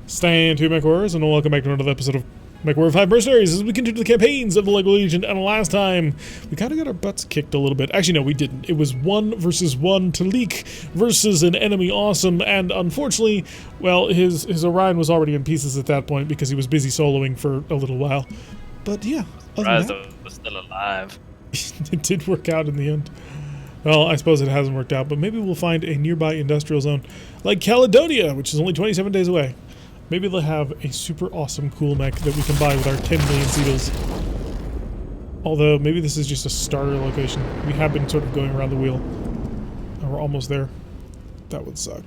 Stand to MechWarriors, and welcome back to another episode of MechWarrior 5 Mercenaries as we continue the campaigns of the LEGO Legion. And last time, we kind of got our butts kicked a little bit. Actually, no, we didn't. It was 1 versus 1 Talik versus an enemy awesome, and unfortunately, well, his Orion was already in pieces at that point because he was busy soloing for a little while. But yeah, other than that, was still alive. it did work out in the end. Well, I suppose it hasn't worked out, but maybe we'll find a nearby industrial zone like Caledonia, which is only 27 days away. Maybe they'll have a super awesome cool mech that we can buy with our 10 million seals. Although, maybe this is just a starter location. We have been sort of going around the wheel. And we're almost there. That would suck.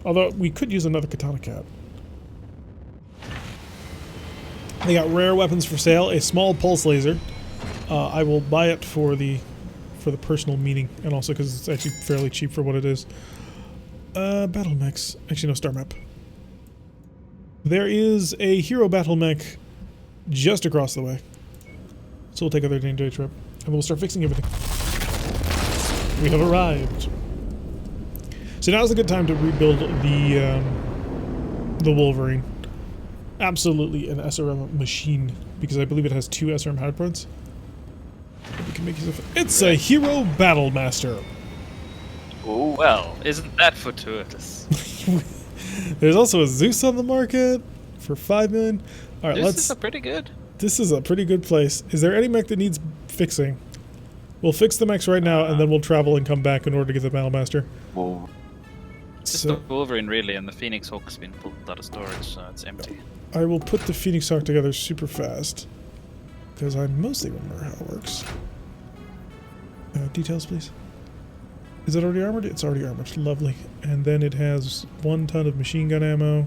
Although, we could use another Katana Cat. They got rare weapons for sale. A small pulse laser. I will buy it for the personal meaning. And also because it's actually fairly cheap for what it is. Battle mechs. Actually, no, star map. There is a hero battle mech just across the way. So we'll take a 13-day trip. And we'll start fixing everything. We have arrived. So now's a good time to rebuild the Wolverine. Absolutely an SRM machine. Because I believe it has 2 SRM hard points. We can make use of it. It's a hero Battlemaster. Oh, well, isn't that fortuitous? There's also a Zeus on the market for 5 million. All right, This is pretty good. This is a pretty good place. Is there any mech that needs fixing? We'll fix the mechs right now, and then we'll travel and come back in order to get the Battlemaster. Whoa. It's just the Wolverine, really, and the Phoenix Hawk's been pulled out of storage, so it's empty. I will put the Phoenix Hawk together super fast, because I mostly remember how it works. Details, please. Is it already armored? It's already armored. Lovely. And then it has 1 ton of machine gun ammo,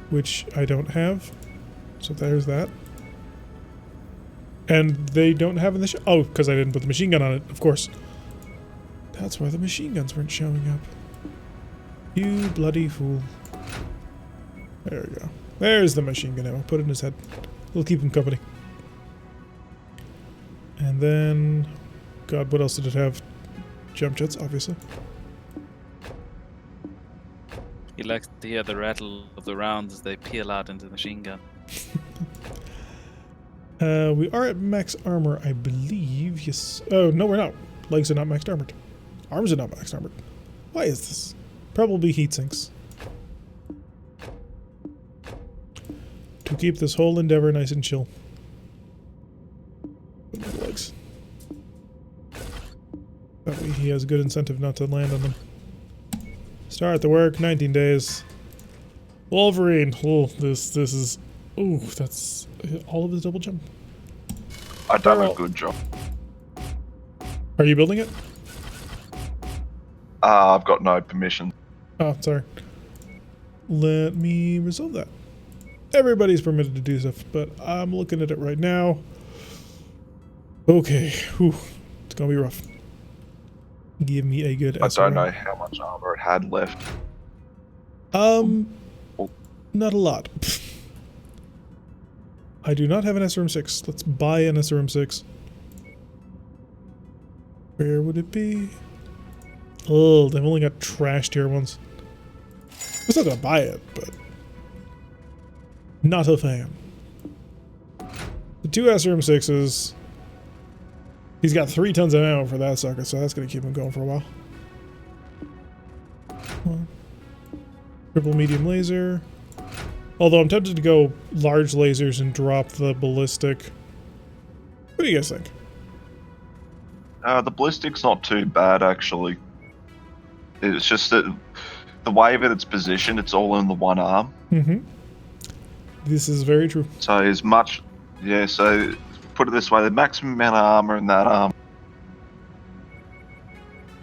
which I don't have. So there's that. And they don't have in the oh, because I didn't put the machine gun on it, of course. That's why the machine guns weren't showing up. You bloody fool. There we go. There's the machine gun ammo. Put it in his head. We'll keep him company. And then... God, what else did it have? Jump jets, obviously. You like to hear the rattle of the rounds as they peel out into the machine gun. We are at max armor, I believe. Yes. Oh, no, we're not. Legs are not maxed armored. Arms are not maxed armored. Why is this? Probably heat sinks. To keep this whole endeavor nice and chill. Legs. That way he has good incentive not to land on them. Start the work, 19 days. Wolverine. Oh, this is... Ooh, that's all of his double jump. I've done a good job. Are you building it? I've got no permission. Oh, sorry. Let me resolve that. Everybody's permitted to do stuff, but I'm looking at it right now. Okay. Whew. It's gonna be rough. Give me a good I SRM. don't know how much armor it had left. Not a lot. I do not have an SRM6. Let's buy an SRM6. Where would it be? Oh, they've only got trash tier ones. I'm still gonna buy it, but not a fan. The 2 SRM6s. He's got 3 tons of ammo for that sucker, so that's gonna keep him going for a while. Triple medium laser. Although I'm tempted to go large lasers and drop the ballistic. What do you guys think? The ballistic's not too bad, actually. It's just that the way that it's positioned, it's all in the one arm. Mm-hmm. This is very true. So as much... Yeah, so put it this way, the maximum amount of armor in that arm...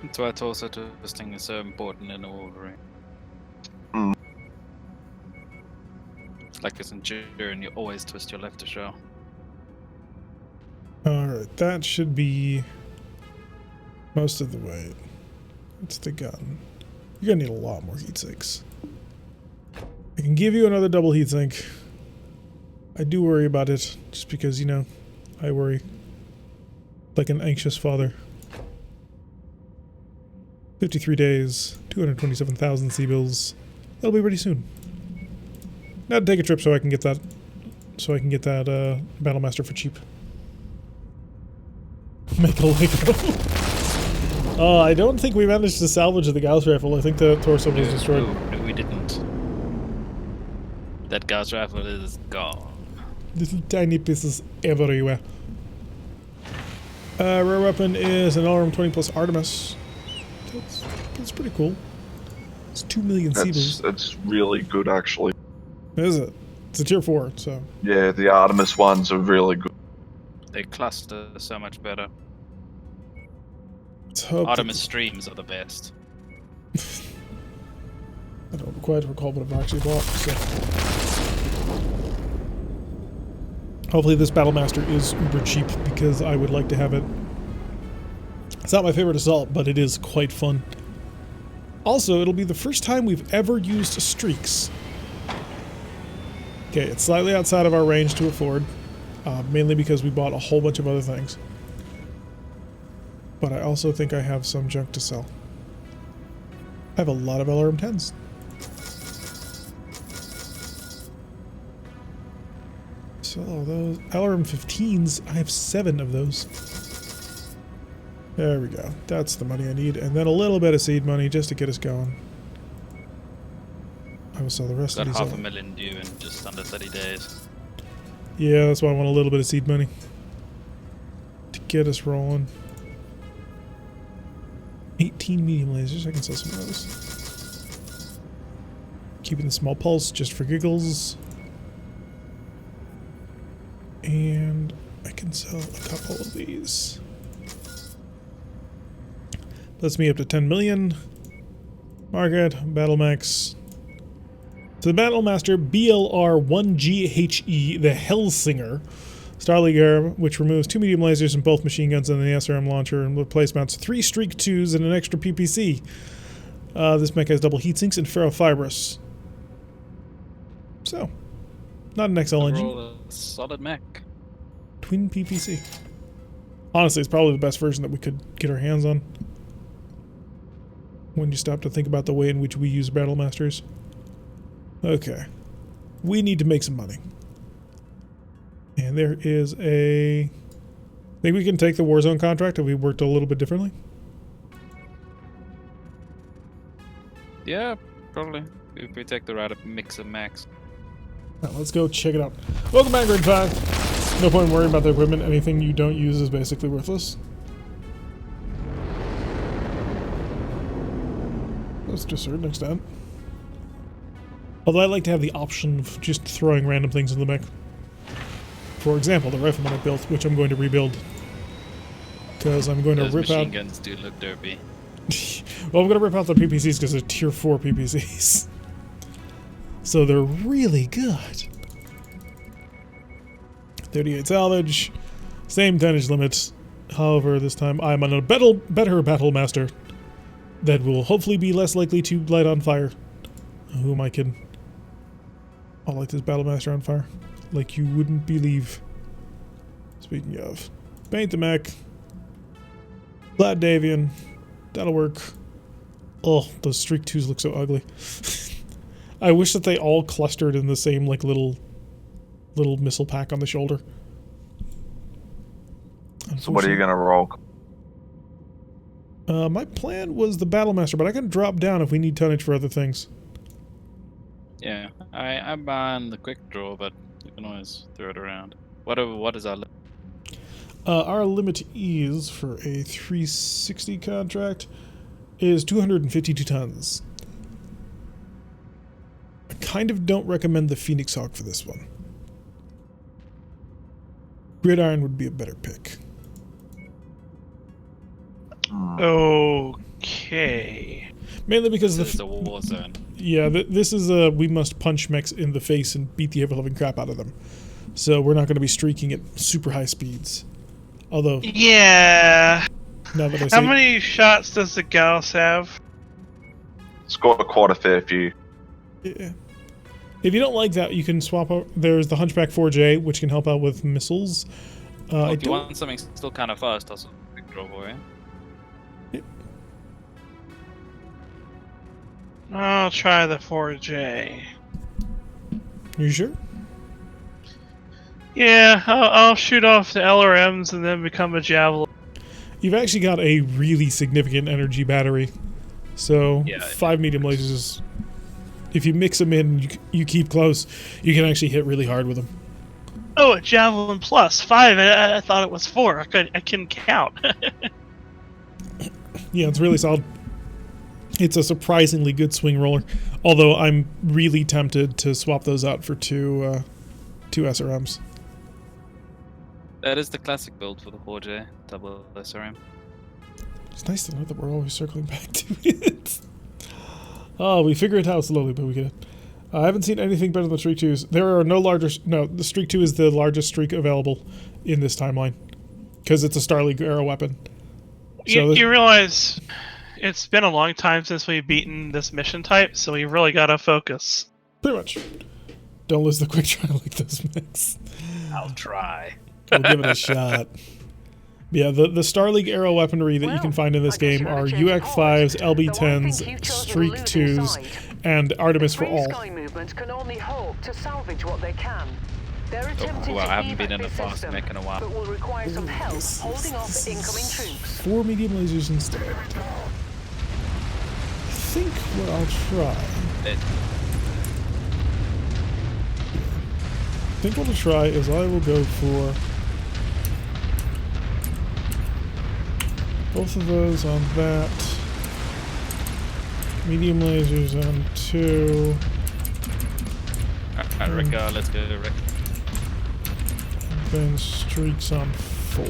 That's why it's also twisting is so important in a Wolverine. Mm. Like it's in and you always twist your left to show. Alright, that should be most of the way. It's the gun. You're gonna need a lot more heat sinks. I can give you another double heat sink. I do worry about it, just because, you know, I worry. Like an anxious father. 53 days, 227,000 C-bills. That'll be ready soon. Now take a trip so I can get that. So I can get that Battlemaster for cheap. Make a Lego. I don't think we managed to salvage the Gauss rifle. I think the torso was destroyed. No, we didn't. That Gauss rifle is gone. Little tiny pieces everywhere. Rare weapon is an LRM 20 plus Artemis. That's pretty cool. It's 2 million Seables. That's really good, actually. Is it? It's a tier 4, so. Yeah, the Artemis ones are really good. They cluster so much better. Let's hope Artemis streams are the best. I don't quite recall what I've actually bought, so. Hopefully this Battlemaster is uber cheap because I would like to have it. It's not my favorite assault, but it is quite fun. Also, it'll be the first time we've ever used streaks. Okay, it's slightly outside of our range to afford, mainly because we bought a whole bunch of other things. But I also think I have some junk to sell. I have a lot of LRM 10s. Sell all those. LRM 15s, I have 7 of those. There we go. That's the money I need. And then a little bit of seed money just to get us going. I will sell the rest of these. Got $500,000 due in just under 30 days. Yeah, that's why I want a little bit of seed money. To get us rolling. 18 medium lasers. I can sell some of those. Keeping the small pulse just for giggles. And I can sell a couple of these. That's me up to 10 million. Market, Battlemax. So the Battlemaster BLR-1GHE, the Hellsinger. Starleaguer, which removes 2 medium lasers and both machine guns and the SRM launcher and replace mounts 3 Streak 2s and an extra PPC. This mech has double heat sinks and ferrofibrous. So, not an XL engine. A solid mech. Twin PPC. Honestly, it's probably the best version that we could get our hands on. When you stop to think about the way in which we use Battlemasters. Okay. We need to make some money. And there is a... Think we can take the Warzone contract if we worked a little bit differently? Yeah, probably. If we take the route of mix and max. Now, let's go check it out. Welcome back, Grade 5. No point in worrying about the equipment. Anything you don't use is basically worthless. That's to a certain extent. Although I like to have the option of just throwing random things in the mech. For example, the rifleman I built, which I'm going to rebuild. Because I'm going to rip out... machine guns do look derpy. Well, I'm going to rip out the PPCs because they're tier 4 PPCs. So they're really good. 38 salvage. Same tonnage limits. However, this time I'm on a better Battlemaster that will hopefully be less likely to light on fire. Whom I can... I'll light this Battlemaster on fire. Like you wouldn't believe. Speaking of. Paint the mech. Flat Davian. That'll work. Oh, those Streak 2s look so ugly. I wish that they all clustered in the same like little missile pack on the shoulder. So what are you gonna roll? My plan was the Battlemaster, but I can drop down if we need tonnage for other things. Yeah, I'm on the quick draw, but you can always throw it around. What is our limit? Our limit is for a 360 contract is 252 tons. I kind of don't recommend the Phoenix Hawk for this one. Gridiron would be a better pick. Okay. Mainly because This is the war zone. Yeah, this is a we must punch mechs in the face and beat the ever-loving crap out of them. So we're not going to be streaking at super high speeds. Although, Yeah. now that I say, How many shots does the Gauss have? It's got quite a fair few. yeah. If you don't like that, you can swap out. There's the Hunchback 4J, which can help out with missiles. I If you don't. want something still kind of fast, also quick draw for you. I'll try the 4J. You sure? Yeah, I'll shoot off the LRMs and then become a javelin. You've actually got a really significant energy battery. So, Yeah, 5 medium lasers, if you mix them in, you keep close, you can actually hit really hard with them. Oh, a javelin plus 5. I thought it was 4. I couldn't count. Yeah, it's really solid. It's a surprisingly good swing roller. Although I'm really tempted to swap those out for two SRMs. That is the classic build for the Jorge double SRM. It's nice to know that we're always circling back to it. Oh, we figure it out slowly, but we get it. I haven't seen anything better than the Streak 2s. There are no larger... No, the Streak 2 is the largest streak available in this timeline. Because it's a Starleague arrow weapon. So you realize it's been a long time since we've beaten this mission type, so we really gotta focus. pretty much. Don't lose the quick try like those mechs. I'll try. We'll give it a shot. Yeah, the Starleague arrow weaponry that you can find in this game are UX5s, LB10s, Streak 2s, and Artemis for all. Can only hope to salvage what they can. They're attempting Well, I to haven't been in a evac the fast system, mech in a while. but will require some help holding off incoming troops. 4 medium lasers instead. I think what I'll try... I think what I'll try is I will go for both of those on that. Medium lasers on 2. Alright, Rick, let's go, Rick. And then streaks on 4.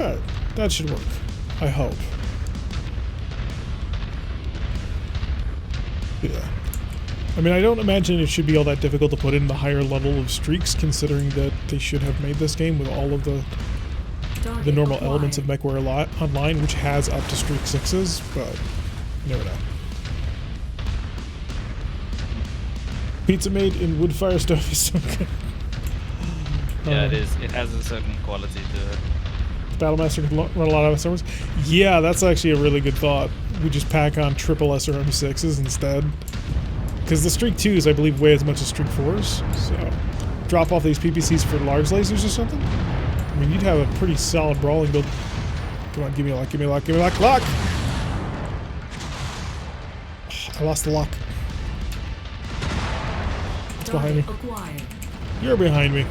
Alright, that should work. I hope. Yeah. I mean, I don't imagine it should be all that difficult to put in the higher level of streaks, considering that they should have made this game with all of the normal elements of MechWarrior Online, which has up to streak 6s, but you never know. Pizza made in wood fire stove is so good. Yeah, it is. It has a certain quality to it. Battlemaster can run a lot of SRMs. Yeah, that's actually a really good thought. We just pack on triple SRM 6s instead. Because the Streak 2s, I believe, weigh as much as Streak 4s. So, drop off these PPCs for large lasers or something? I mean, you'd have a pretty solid brawling build. Come on, give me a lock, give me a lock, give me a lock, lock! I lost the lock. It's behind me. You're behind me.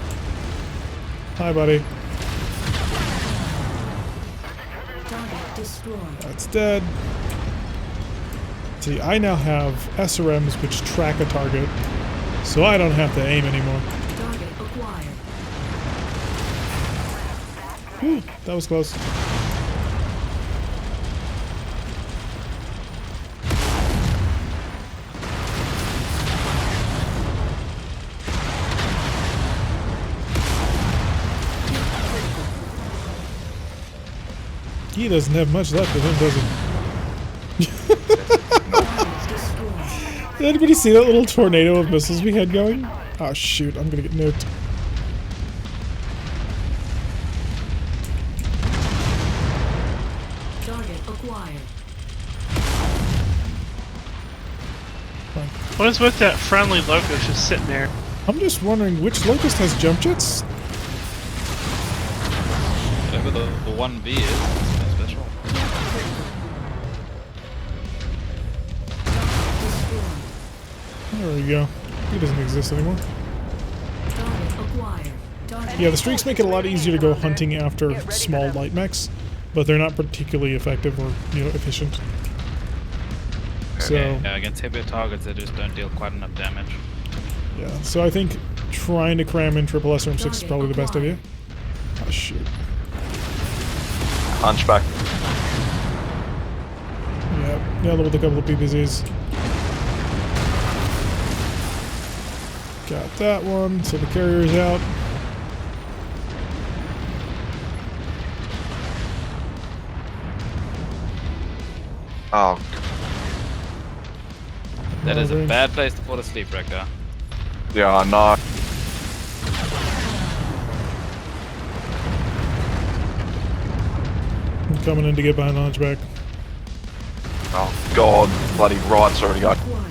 Hi, buddy. That's dead. See, I now have SRMs which track a target, so I don't have to aim anymore. Whew, that was close. He doesn't have much left of him, does he? Did anybody see that little tornado of missiles we had going? Oh shoot, I'm gonna get nuked. Target acquired. What is with that friendly locust just sitting there? I'm just wondering which Locust has jump jets? Whatever the 1V is, it's my special. There we go. He doesn't exist anymore. Yeah, the streaks make it a lot easier to go hunting after small light mechs, but they're not particularly effective or, efficient. So, Yeah, against heavier targets, they just don't deal quite enough damage. yeah, so I think trying to cram in triple SRM6 is probably the best idea. Oh, shoot. Hunchback. Yeah, nailed it with a couple of PPZs. Got that one, so the carrier's out. Oh, That is a bad place to fall asleep, Rekka. yeah, I know. I'm coming in to get behind the hunchback. Oh god, bloody right's already got. Acquired.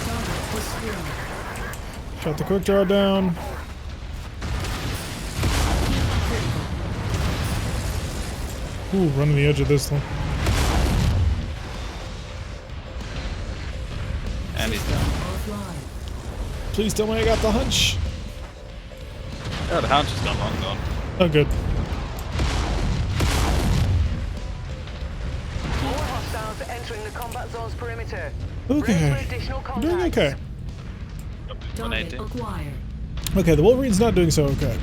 Target destroyed. Shut the quick draw down. Ooh, running the edge of this one. And he's down. Offline. Please tell me I got the hunch. Oh, the hound's just gone long gone. Oh, good. More hostiles entering the combat zone's perimeter. Ready for Okay. additional We're doing contacts. okay. Target 180. acquired. Okay, the Wolverine's not doing so okay.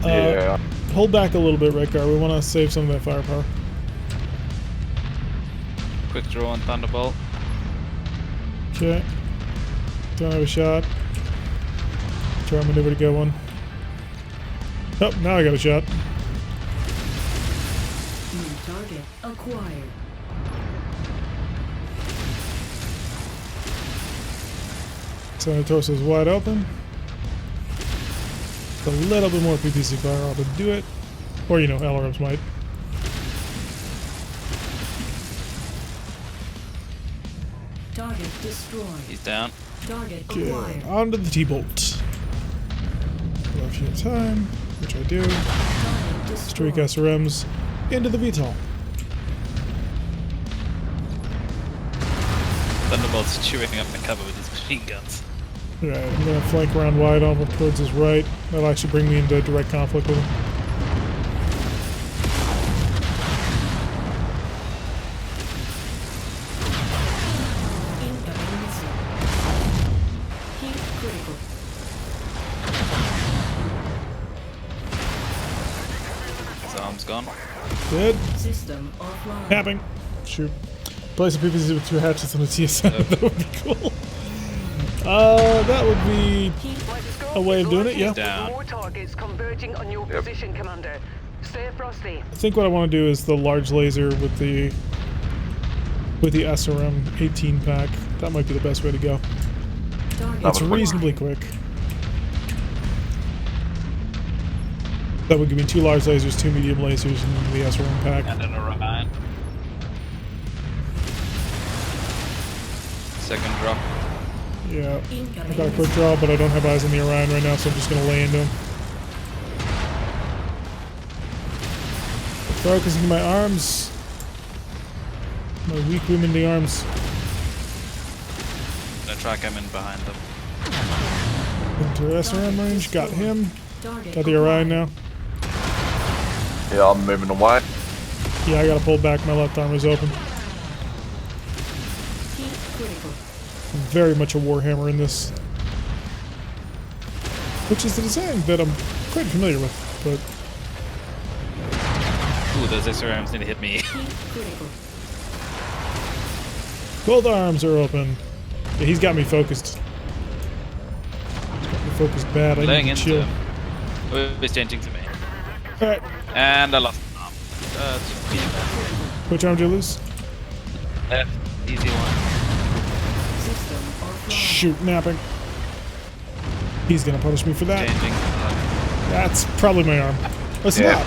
Yeah. Hold back a little bit, Redcar. We want to save some of that firepower. Quick draw on Thunderbolt. Okay. Don't have a shot. Try maneuver to get one. Oh, now I got a shot. New target acquired. Sanatosa's wide open. A little bit more PPC fire, I'll do it. Or, you know, LRMs might. Target destroyed. He's down. Target Okay, acquired. onto the T-Bolt. A few time, which I do. Target Streak destroyed. SRMs into the VTOL. Thunderbolt's chewing up the cover with his machine guns. Right, I'm gonna flank around wide over towards his right. That'll actually bring me into direct conflict with him. Incoming missile. Heat critical. His arm's gone. Good. System offline. Tapping. Shoot. Place a PPC with 2 hatchets on a TSN. That would be cool. That would be a way of doing it, yeah. Down. More targets converging on your position, Commander. Stay frosty. I think what I want to do is the large laser with the SRM 18 pack. That might be the best way to go. Target It's acquired. reasonably quick. That would give me 2 large lasers, 2 medium lasers, and the SRM pack. And an Orion. Second drop. Yeah. I Incoming got a quick draw, but I don't have eyes on the Orion right now, so I'm just going to lay into him. Focusing my arms. My weak women arms. Gonna try coming behind them. Into SRM range. Got him. Target Got the Orion acquired. now. Yeah, I'm moving away. Yeah, I got to pull back. My left arm is open. Heat critical. I'm very much a Warhammer in this. Which is the design that I'm quite familiar with, but Ooh, those SRMs need to hit me. Heat critical. both arms are open. Yeah, he's got me focused. He's got me focused bad. I Laying need to into chill. him. Oh, he's changing to me. Alright, And I lost an arm. That's easy. which arm did you lose? Left. Easy one. System offline. Shoot, napping. He's gonna punish me for that. Changing. That's probably my arm. Oh, it's Yeah. not.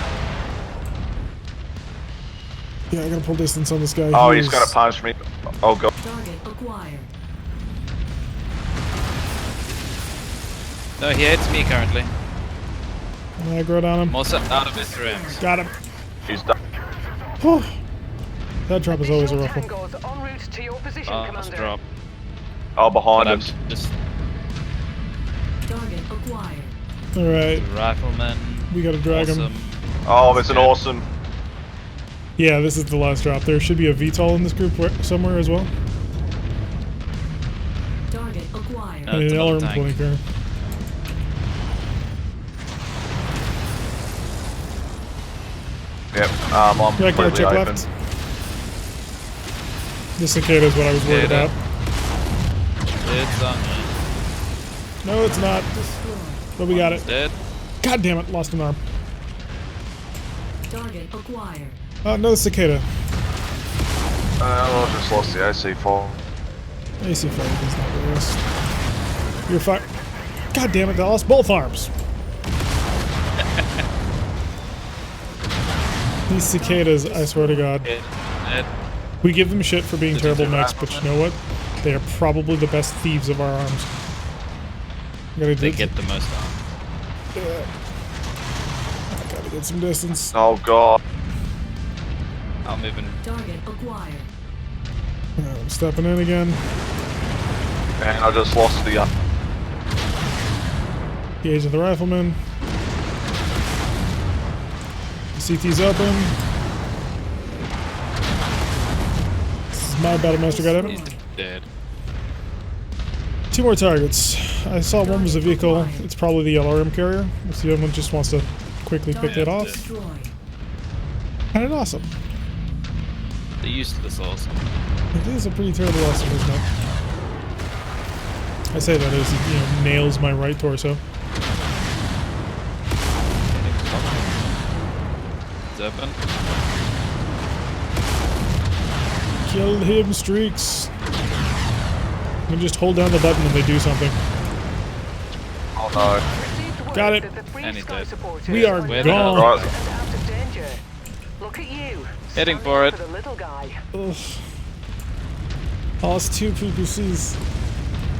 Yeah, I gotta pull distance on this guy. Oh, He he's is- gonna punch me. Oh god. Target acquired. No, he hates me currently. Aggro on him. I'm also out of SRMs. Got him. He's done. Whew. That drop is always a rough one. Tangos en route to your position, Last Commander. drop. Oh, behind But I'm us. just Target acquired. Alright, rifleman. we gotta drag him. Awesome. Oh, there's an awesome. Yeah, this is the last drop. There should be a VTOL in this group somewhere as well. Target acquired. No. And it's an another LRM tank. blinker. Yep. I'm Right guard, completely check open. left. This cicada is what I was worried Cicada. about. It's on me. No, it's not. Destroyed. But we got it. Dead. God damn it, lost an arm. Target acquired. Oh, another cicada. I just lost the AC4. AC fire does not do this. You're fine. God damn it, I lost both arms. These cicadas, I swear to God. We give them shit for being terrible mechs, but you know what? They are probably the best thieves of our arms. They get the most arm. Yeah. I gotta get some distance. Oh god. I'll move in. Target acquired. Alright, I'm stepping in again. And I just lost the Gauge of the rifleman. CT's open. This is my Battlemaster, goddammit. He's dead. 2 more targets. I saw one was a vehicle. It's probably the LRM carrier. If the other one just wants to quickly pick it off. Destroy. And it's awesome. They're used to this also. It is a pretty terrible awesome, isn't it? I say that as he, nails my right torso. It's open. Killed him, Streaks. You just hold down the button and they do something. Oh no. Got it. And he's dead. We are Where gone. Right. Look at you. Heading for it. The little guy. Ugh. Lost 2 PPCs.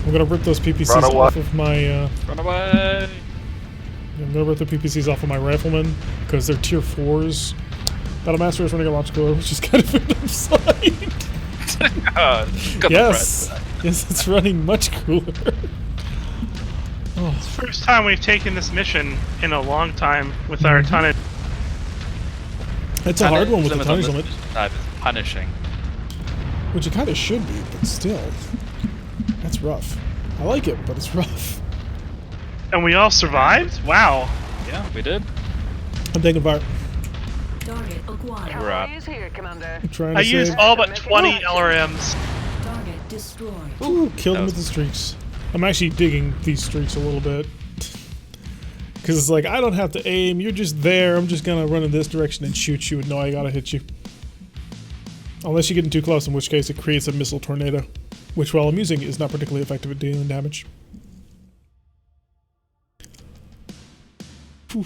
I'm gonna rip those PPCs Run away. off of my. Run away! I'm gonna rip the PPCs off of my riflemen because they're tier 4s. Battlemaster is running a launch cooler, which is kind of an upside. Got the Yes, price. yes, it's running much cooler. Oh, First time we've taken this mission in a long time with our tonnage. it's a hard one with the Limit tonnage on limit, this type is punishing. which it kind of should be, but still, that's rough. I like it, but it's rough. And we all survived? Wow. Yeah, we did. I'm taking fire. Target acquired. We're up. Cavalry is here, Commander. I'm trying to I used save. all but 20 LRMs. Target destroyed. Ooh, killed him That with the streaks. I'm actually digging these streaks a little bit. Because it's like, I don't have to aim, you're just there, I'm just gonna run in this direction and shoot you and know I gotta hit you. Unless you're getting too close, in which case it creates a missile tornado. Which, while I'm using, is not particularly effective at dealing damage. Whew.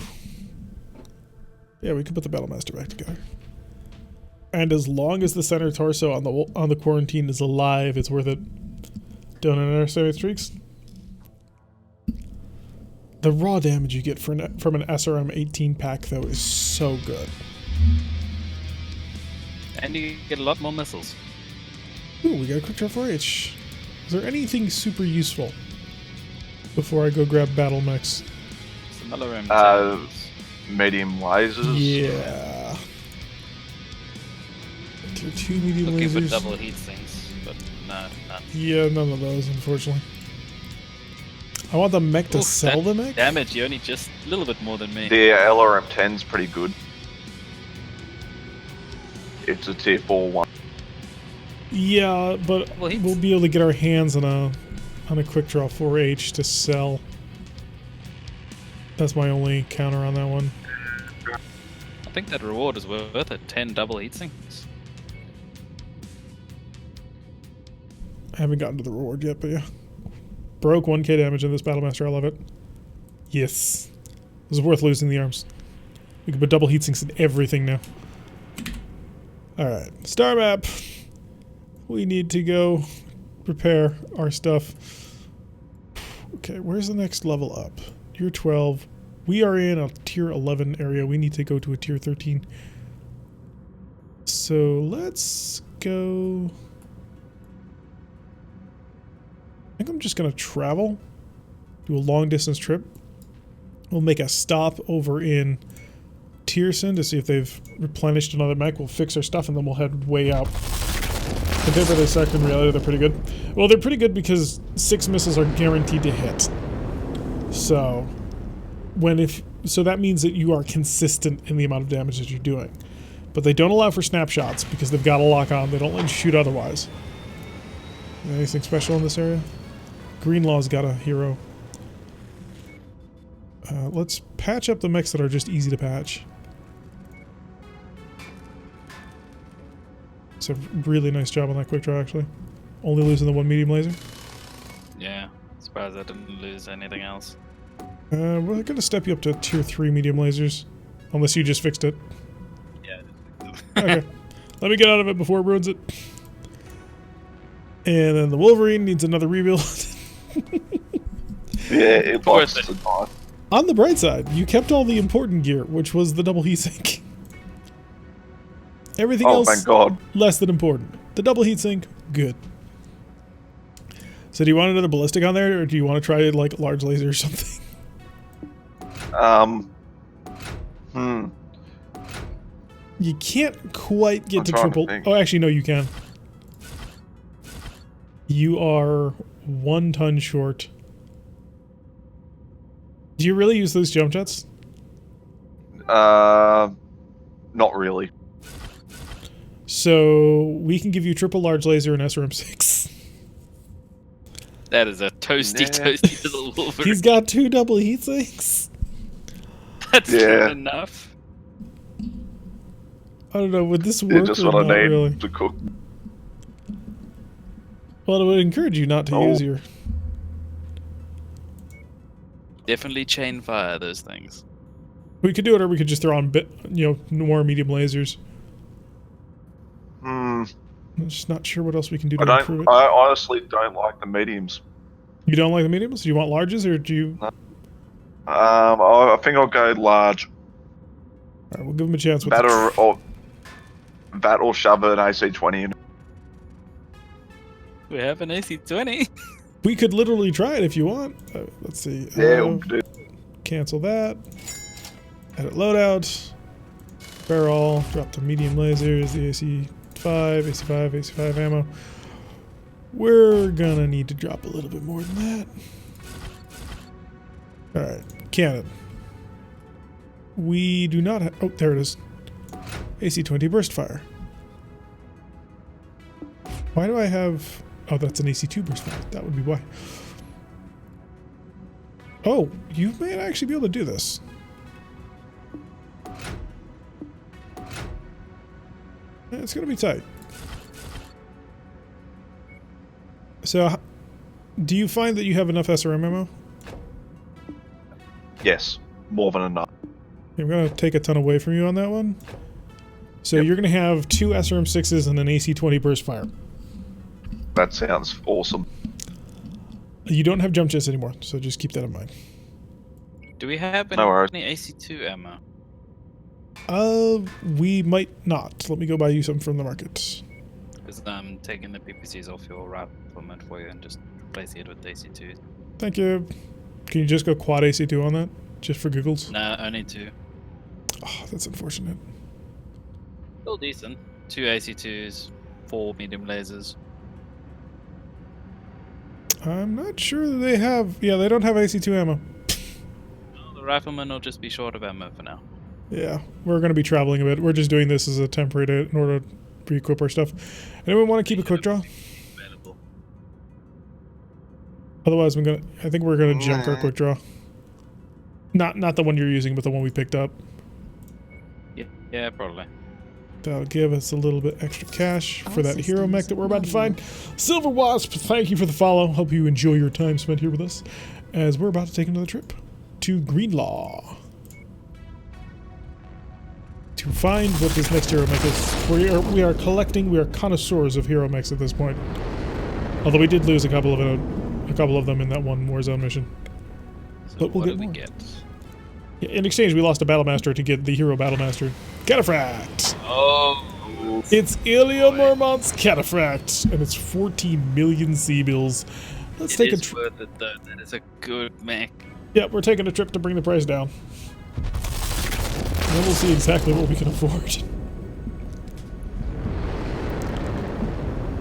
Yeah, we can put the Battlemaster back together. And as long as the center torso on the quarantine is alive, it's worth it. Don't underestimate streaks. The raw damage you get from an SRM 18 pack, though, is so good. And you get a lot more missiles. Ooh, we got a quick draw 4H. Is there anything super useful before I go grab battle mechs? Some LRM Medium lasers. Yeah. Tier 2 medium looking for lasers. double heat sinks, but no, none. Yeah, none of those, unfortunately. I want the mech to Oof, sell the mech. Damage, you only just a little bit more than me. The LRM 10's pretty good. It's a tier 4 one. Yeah, but Well, he's- we'll be able to get our hands on a quick draw 4H to sell. That's my only counter on that one. I think that reward is worth it. 10 double heat sinks. I haven't gotten to the reward yet, but yeah. Broke 1k damage in this Battlemaster, I love it. Yes. It was worth losing the arms. We can put double heatsinks in everything now. Alright, star map. We need to go prepare our stuff. Okay, where's the next level up? Tier 12. We are in a tier 11 area. We need to go to a tier 13. So let's go... I think I'm just going to travel, do a long distance trip. We'll make a stop over in Tierson to see if they've replenished another mech. We'll fix our stuff and then we'll head way out. I think for the sec, in reality, they're pretty good. Well, they're pretty good because 6 missiles are guaranteed to hit. So, so that means that you are consistent in the amount of damage that you're doing. But they don't allow for snapshots because they've got to lock on. They don't let you shoot otherwise. Anything special in this area? Greenlaw's got a hero. Let's patch up the mechs that are just easy to patch. It's a really nice job on that quick draw, actually. Only losing the 1 medium laser. Yeah, surprised I didn't lose anything else. We're going to step you up to tier 3 medium lasers. Unless you just fixed it. Yeah, I just Okay. Let me get out of it before it ruins it. And then the Wolverine needs another rebuild. Yeah, it likes Worth to die. On the bright side, you kept all the important gear, which was the double heatsink. Everything Oh, else, thank God. less than important. The double heatsink, good. So do you want another ballistic on there, or do you want to try like large laser or something? You can't quite get I'm to trying to triple. think. Oh, actually, no, you can. You are 1 ton short. Do you really use those jump jets? Not really. So we can give you triple large laser and SRM6. That is a toasty, Nah. toasty little Wolverine. He's got 2 double heat sinks. That's Yeah. not enough. I don't know, would this Yeah, work just or what not I need really? to cook. Well, it would encourage you not to Oh. use your... Definitely chain fire those things. We could do it, or we could just throw on more medium lasers. Hmm. I'm just not sure what else we can do I to improve don't. it. I honestly don't like the mediums. You don't like the mediums? Do you want larges, or do you... I think I'll go large. Alright, we'll give him a chance with That the... or shove an AC-20 in. We have an AC-20. We could literally try it if you want. Let's see. Yeah, we'll do. Cancel that. Edit loadout. Barrel. Drop the medium lasers. The AC5 ammo. We're gonna need to drop a little bit more than that. Alright. Cannon. We do not have... Oh, there it is. AC-20 burst fire. Why do I have... Oh, that's an AC-2 burst fire. That would be why. Oh, you may actually be able to do this. It's going to be tight. So, do you find that you have enough SRM ammo? Yes, more than enough. I'm going to take a ton away from you on that one. So Yep. you're going to have 2 SRM6s and an AC-20 burst fire. That sounds awesome. You don't have jump jets anymore, so just keep that in mind. Do we have No worries. any AC-2 ammo? We might not. Let me go buy you some from the market. Because I'm taking the PPCs off your rifleman for you and just replacing it with AC-2. Thank you. Can you just go quad AC2 on that? Just for giggles? No, only 2. Oh, that's unfortunate. Still decent. 2 AC-2s, 4 medium lasers. I'm not sure that they have... Yeah, they don't have AC2 ammo. Well, the rifleman will just be short of ammo for now. Yeah, we're going to be traveling a bit. We're just doing this as a temporary in order to re-equip our stuff. Anyone want to keep a quick draw? Available. Otherwise, I think we're gonna junk our quick draw. Not the one you're using, but the one we picked up. Yeah, probably. That'll give us a little bit extra cash for that hero mech that we're about to find. Silver Wasp, thank you for the follow. Hope you enjoy your time spent here with us, as we're about to take another trip to Greenlaw to find what this next hero mech is. We are collecting. We are connoisseurs of hero mechs at this point. Although we did lose a couple of them in that one Warzone mission. So But we'll what get did we more. get? Yeah, in exchange, we lost a Battlemaster to get the hero Battlemaster. Cataphract! Oh, It's Ilya Mormont's Cataphract, and it's 14 million C-bills. Let's take a It is trip. worth it though. That is a good mech. Yeah, we're taking a trip to bring the price down. And then we'll see exactly what we can afford.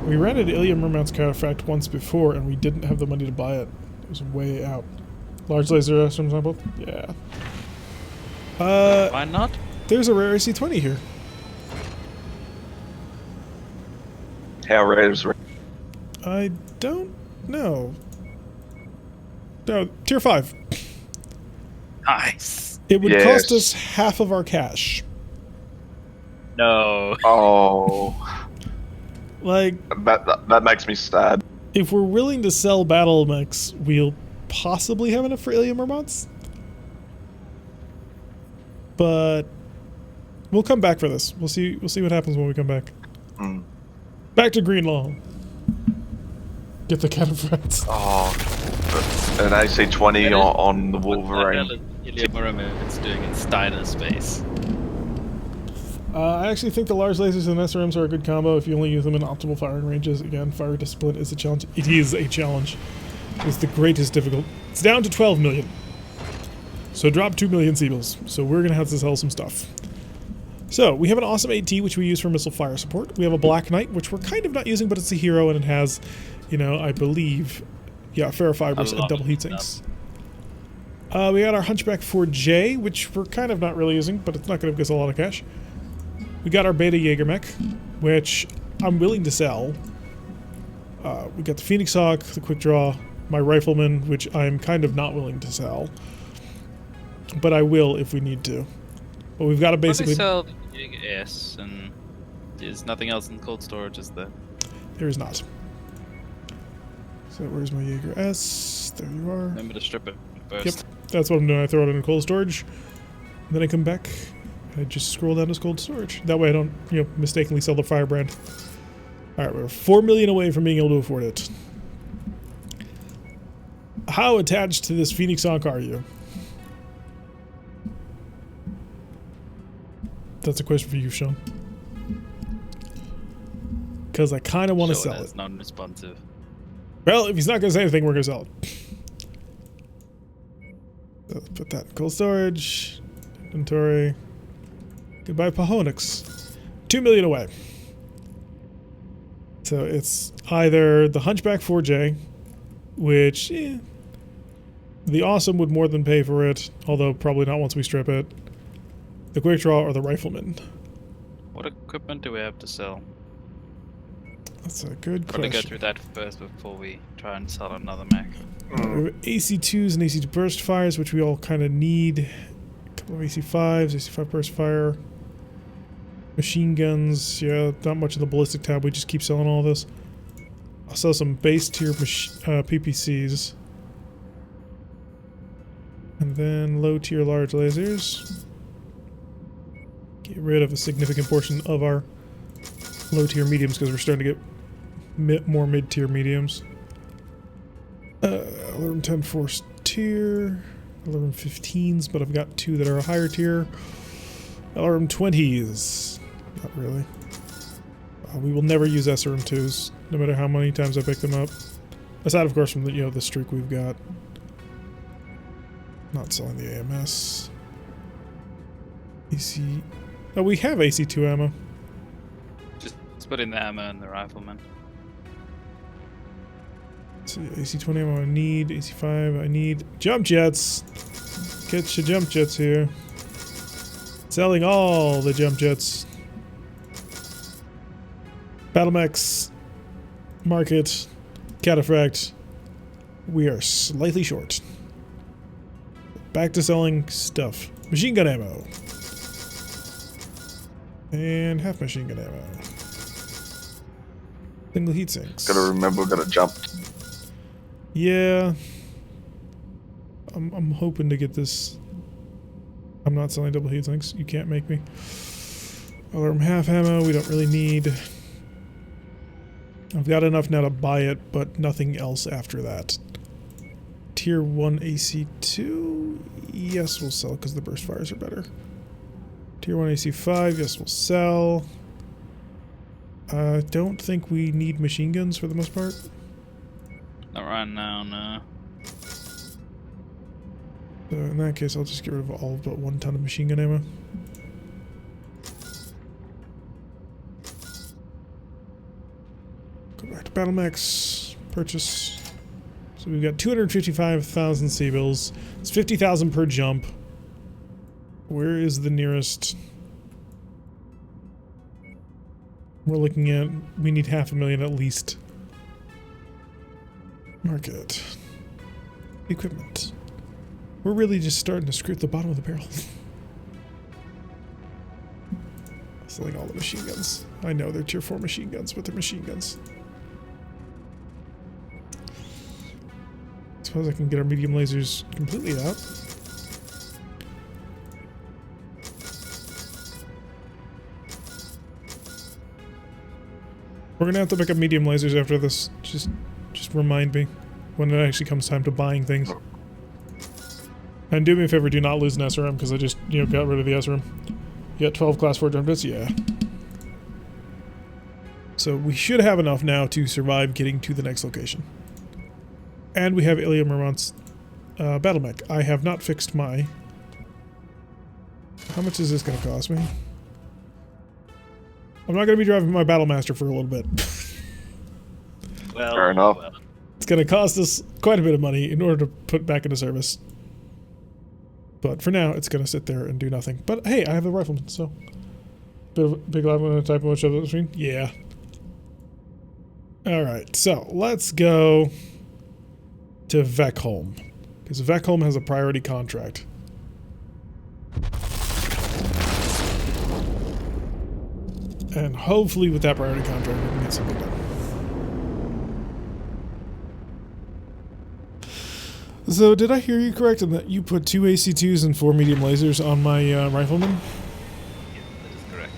We rented Ilya Mormont's Cataphract once before, and we didn't have the money to buy it. It was way out. Large laser, for example? Yeah. Why not? There's a rare AC-20 here. How rare is rare? I don't know. No, tier 5. Nice. It would Yes. cost us half of our cash. No. Oh, Like, that makes me sad. if we're willing to sell battle mechs, we'll possibly have enough for Ilya Mormont's. But We'll come back for this. We'll see what happens when we come back. Mm. Back to Greenlaw. Get the cataphracts. Oh, an AC-20 on the Wolverine. It's doing in Steiner space. I actually think the large lasers and SRMs are a good combo if you only use them in optimal firing ranges. Again, fire discipline is a challenge. It is a challenge. It's the greatest difficult. It's down to 12 million. So drop 2 million Seabills. So we're going to have to sell some stuff. So we have an awesome AT, which we use for missile fire support. We have a Black Knight, which we're kind of not using, but it's a hero, and it has, you know, I believe, yeah, ferrofibers and double heat sinks. We got our Hunchback 4J, which we're kind of not really using, but it's not going to give us a lot of cash. We got our Beta Jaeger mech, which I'm willing to sell. We got the Phoenix Hawk, the Quick Draw, my Rifleman, which I'm kind of not willing to sell. But I will if we need to. But we've got to basically... sell the Jaeger S, and there's nothing else in cold storage, is there? There is not. So where's my Jaeger S? There you are. Remember to strip it first. Yep, that's what I'm doing. I throw it in cold storage, and then I come back. I just scroll down to cold storage. That way I don't, you know, mistakenly sell the Firebrand. Alright, we're 4 million away from being able to afford it. How attached to this Phoenix Hawk are you? That's a question for you, Sean. Because I kind of want to sell it. It's non-responsive. Well, if he's not going to say anything, we're going to sell it. So let's put that in cold storage. Inventory. Goodbye, Pahonix. 2 million away. So it's either the Hunchback 4J, which, the Awesome would more than pay for it, although probably not once we strip it. The Quick Draw or the Rifleman. What equipment do we have to sell? That's a good Gotta question. go through that first before we try and sell another mech. We have AC2s and AC2 burst fires, which we all kind of need. A couple of AC5s, AC5 burst fire. Machine guns, yeah, not much in the ballistic tab. We just keep selling all this. I'll sell some base tier PPCs. And then low tier large lasers. Get rid of a significant portion of our low tier mediums because we're starting to get more mid tier mediums. Alarm 10 force tier. Alarm 15s, but I've got 2 that are a higher tier. Alarm 20s. Not really. We will never use SRM 2s, no matter how many times I pick them up. Aside, of course, from the the streak we've got. Not selling the AMS. AC. Oh, we have AC2 ammo. Just put in the ammo and the Rifleman. So AC20 ammo I need. AC5 I need. Jump jets. Get your jump jets here. Selling all the jump jets. Battle mechs. Market. Cataphract. We are slightly short. Back to selling stuff. Machine gun ammo. And half machine gun ammo. Single heat sinks. Gotta remember, gotta jump. Yeah. I'm hoping to get this. I'm not selling double heat sinks. You can't make me. Alarm half ammo. We don't really need. I've got enough now to buy it, but nothing else after that. Tier 1 AC2. Yes, we'll sell because the burst fires are better. Tier 1 AC5. Yes, we'll sell. I don't think we need machine guns for the most part. Not right now, no. So in that case, I'll just get rid of all but 1 ton of machine gun ammo. Go back to battle mechs. Purchase. So we've got 255,000 Seabills. It's 50,000 per jump. Where is the nearest? We're looking at. We need 500,000 at least. Market. Equipment. We're really just starting to screw at the bottom of the barrel. Selling all the machine guns. I know they're tier 4 machine guns, but they're machine guns. Suppose I can get our medium lasers completely out. We're gonna have to pick up medium lasers after this. Just remind me when it actually comes time to buying things. And do me a favor, do not lose an SRM because I just got rid of the SRM. You got 12 class 4 jump bits, yeah. So we should have enough now to survive getting to the next location. And we have Ilya Murman's battle mech. I have not fixed my. How much is this going to cost me? I'm not going to be driving my Battlemaster for a little bit. Well, Fair enough. well. It's going to cost us quite a bit of money in order to put back into service. But for now, it's going to sit there and do nothing. But hey, I have the rifleman, so. Big live on a type of much of the screen? Yeah. Alright, so let's go to Vekholm. Because Vekholm has a priority contract. And hopefully with that priority contract we can get something done. So did I hear you correct in that you put 2 AC2s and 4 medium lasers on my rifleman? Yeah, that is correct.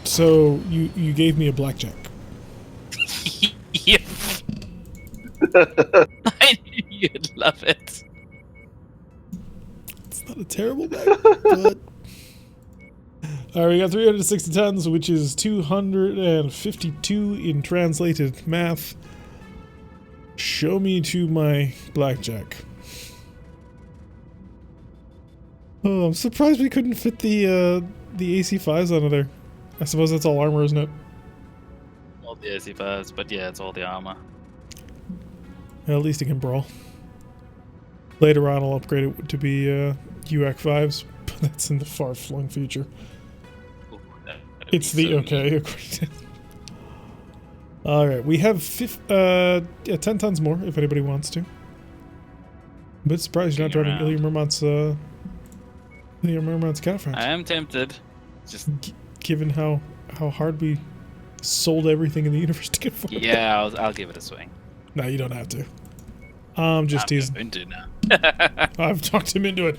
So you gave me a blackjack. Yep. I knew you'd love it. It's not a terrible bag, but... Alright, we got 360 tons, which is 252 in translated math. Show me to my blackjack. Oh, I'm surprised we couldn't fit the AC5s onto there. I suppose that's all armor, isn't it? All the AC5s, but yeah, it's all the armor. At least it can brawl. Later on, I'll upgrade it to be UX5s, but that's in the far-flung future. Ooh, that'd It's be the so okay, neat. according to... Alright, we have 10 tons more, if anybody wants to. I'm a bit surprised you're not Looking driving Ilya Murman's Cataphract. I am tempted. Just Given how hard we sold everything in the universe to get for it. yeah, I'll give it a swing. No, you don't have to. I'm just teasing. I'm into now. I've talked him into it.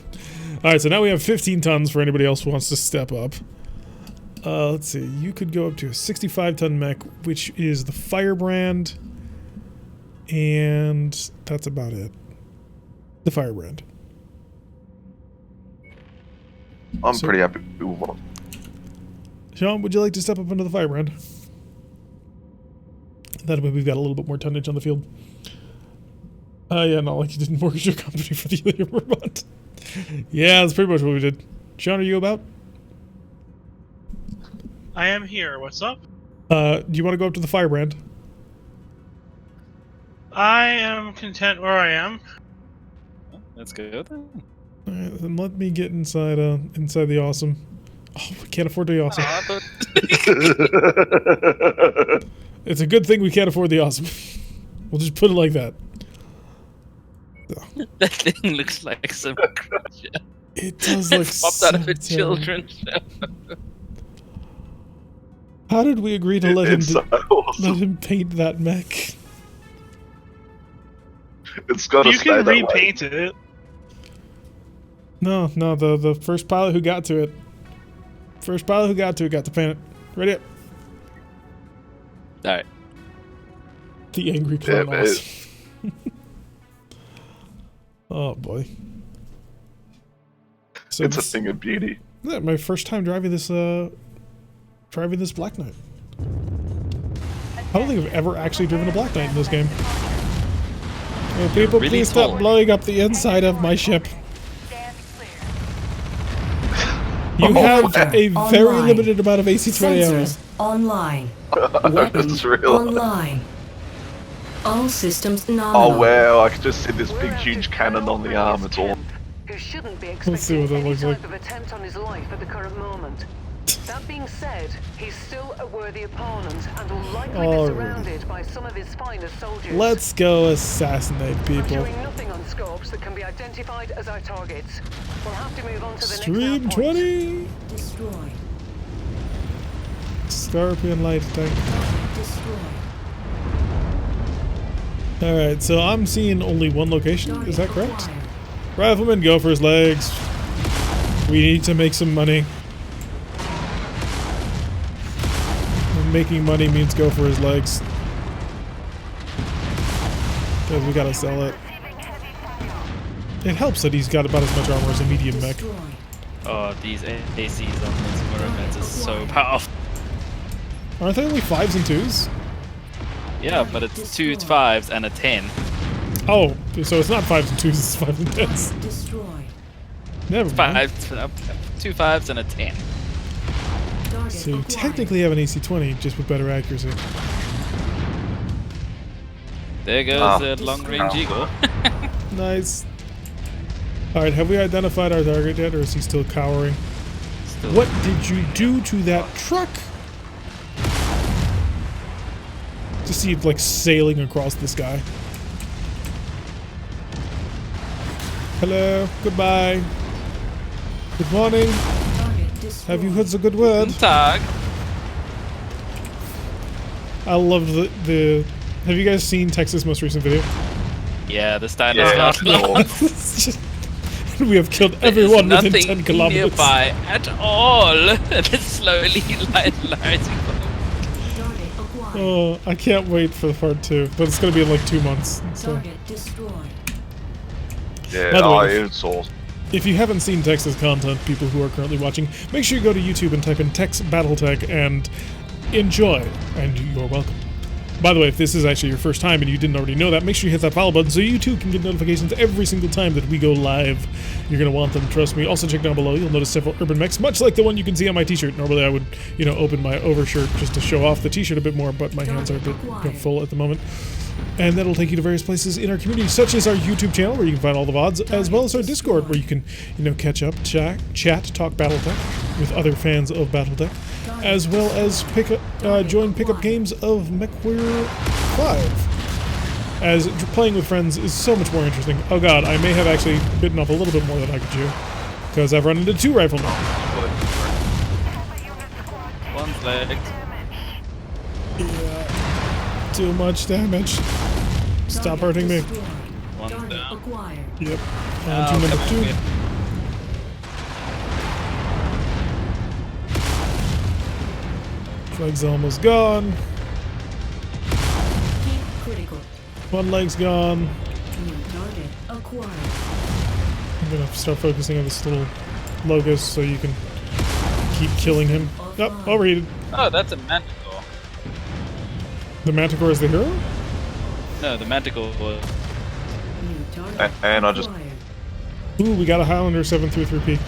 Alright, so now we have 15 tons for anybody else who wants to step up. Let's see. You could go up to a 65-ton mech, which is the Firebrand. And that's about it. The Firebrand. I'm So- pretty happy with one. Sean, would you like to step up into the Firebrand? That way we've got a little bit more tonnage on the field. Yeah, not like you didn't mortgage your company for the Ilya Murman. Yeah, that's pretty much what we did. Sean, are you about? I am here. What's up? Do you want to go up to the Firebrand? I am content where I am. Let's go then. Alright, then let me get inside the awesome. Oh, we can't afford the awesome. I thought It's a good thing we can't afford the awesome. We'll just put it like that. that thing looks like some creature. It does look It's popped out of so a terrible. children's show. How did we agree to let him It's so let awesome. him paint that mech? It's got to You stay can that way. repaint it. No, the first pilot who got to it. First pilot who got to it got to paint it. Ready up. Alright. The angry Yeah, clown awesome. Oh boy. So It's a this- thing of beauty. yeah, my first time driving this Black Knight. I don't think I've ever actually driven a Black Knight in this game. Oh, people, really please stop tall. blowing up the inside of my ship. Stand clear. You have a very Online. limited amount of AC-20 ammo. Sensors online. It's Weapons really. online. All systems nominal. Oh wow! I can just see this big, huge cannon on the arm. It's all. Who shouldn't be Let's see what expecting that any looks like. type of attempt on his life at the current moment. That being said, he's still a worthy opponent and will likely be Alright. surrounded by some of his finest soldiers. Let's go assassinate I'm people. doing nothing on scopes that can be identified as our targets. We'll have to move on to the Stream next outpoint. 20! Destroyed. Scorpion light tank. Destroyed. Alright, so I'm seeing only one location. Target Is that correct? acquired. Rifleman, go for his legs. We need to make some money. making money means go for his legs. Because we gotta sell it. It helps that he's got about as much armor as a medium mech. Destroyed. Oh, these ACs on this Mercenaries is so powerful. Aren't they only 5s and 2s? Yeah, but it's 2 5s and a 10. Oh, so it's not 5s and 2s, it's 5s and 10s. Destroyed. Never mind. 2 5s and a 10. Target So you acquired. technically have an AC-20, just with better accuracy. There goes Ah. the long-range eagle. Nice. Alright, have we identified our target yet, or is he still cowering? Still- What did you do to that truck? Just see it like sailing across the sky. Hello, goodbye. Good morning. Target destroyed. Have you heard the good word? Tag. I love the. Have you guys seen Texas' most recent video? Yeah, the Steiner Yeah, stuff. cool. It's just- we have killed everyone within 10 kilometers. Nearby at all. It's slowly rising. Target acquired. Oh, I can't wait for the part 2, but it's gonna be in like 2 months. So. Target destroyed. Yeah, By the way, it's awesome. If you haven't seen Tex's content, people who are currently watching, make sure you go to YouTube and type in Tex Battletech and enjoy, and you're welcome. By the way, if this is actually your first time and you didn't already know that, make sure you hit that follow button so you too can get notifications every single time that we go live. You're going to want them, trust me. Also check down below, you'll notice several urban mechs, much like the one you can see on my t-shirt. Normally I would, open my overshirt just to show off the t-shirt a bit more, but my hands are a bit full at the moment. And that'll take you to various places in our community, such as our YouTube channel, where you can find all the VODs, as well as our Discord, where you can, catch up, chat, talk Battletech with other fans of Battletech, as well as join pickup games of MechWarrior 5. As playing with friends is so much more interesting. Oh god, I may have actually bitten off a little bit more than I could chew, because I've run into 2 riflemen. One's legs. Yeah, too much damage. Stop hurting me. One's Target down. acquired. Yep. On Oh, to number come 2. here. Leg's almost gone. Keep critical. One leg's gone. New target acquired. I'm gonna start focusing on this little locust so you can keep killing him. Nope, overheated. Oh, that's a manticore. The Manticore is the hero? No, the manticore was. New target And I just- acquired. Ooh, we got a Highlander 733P.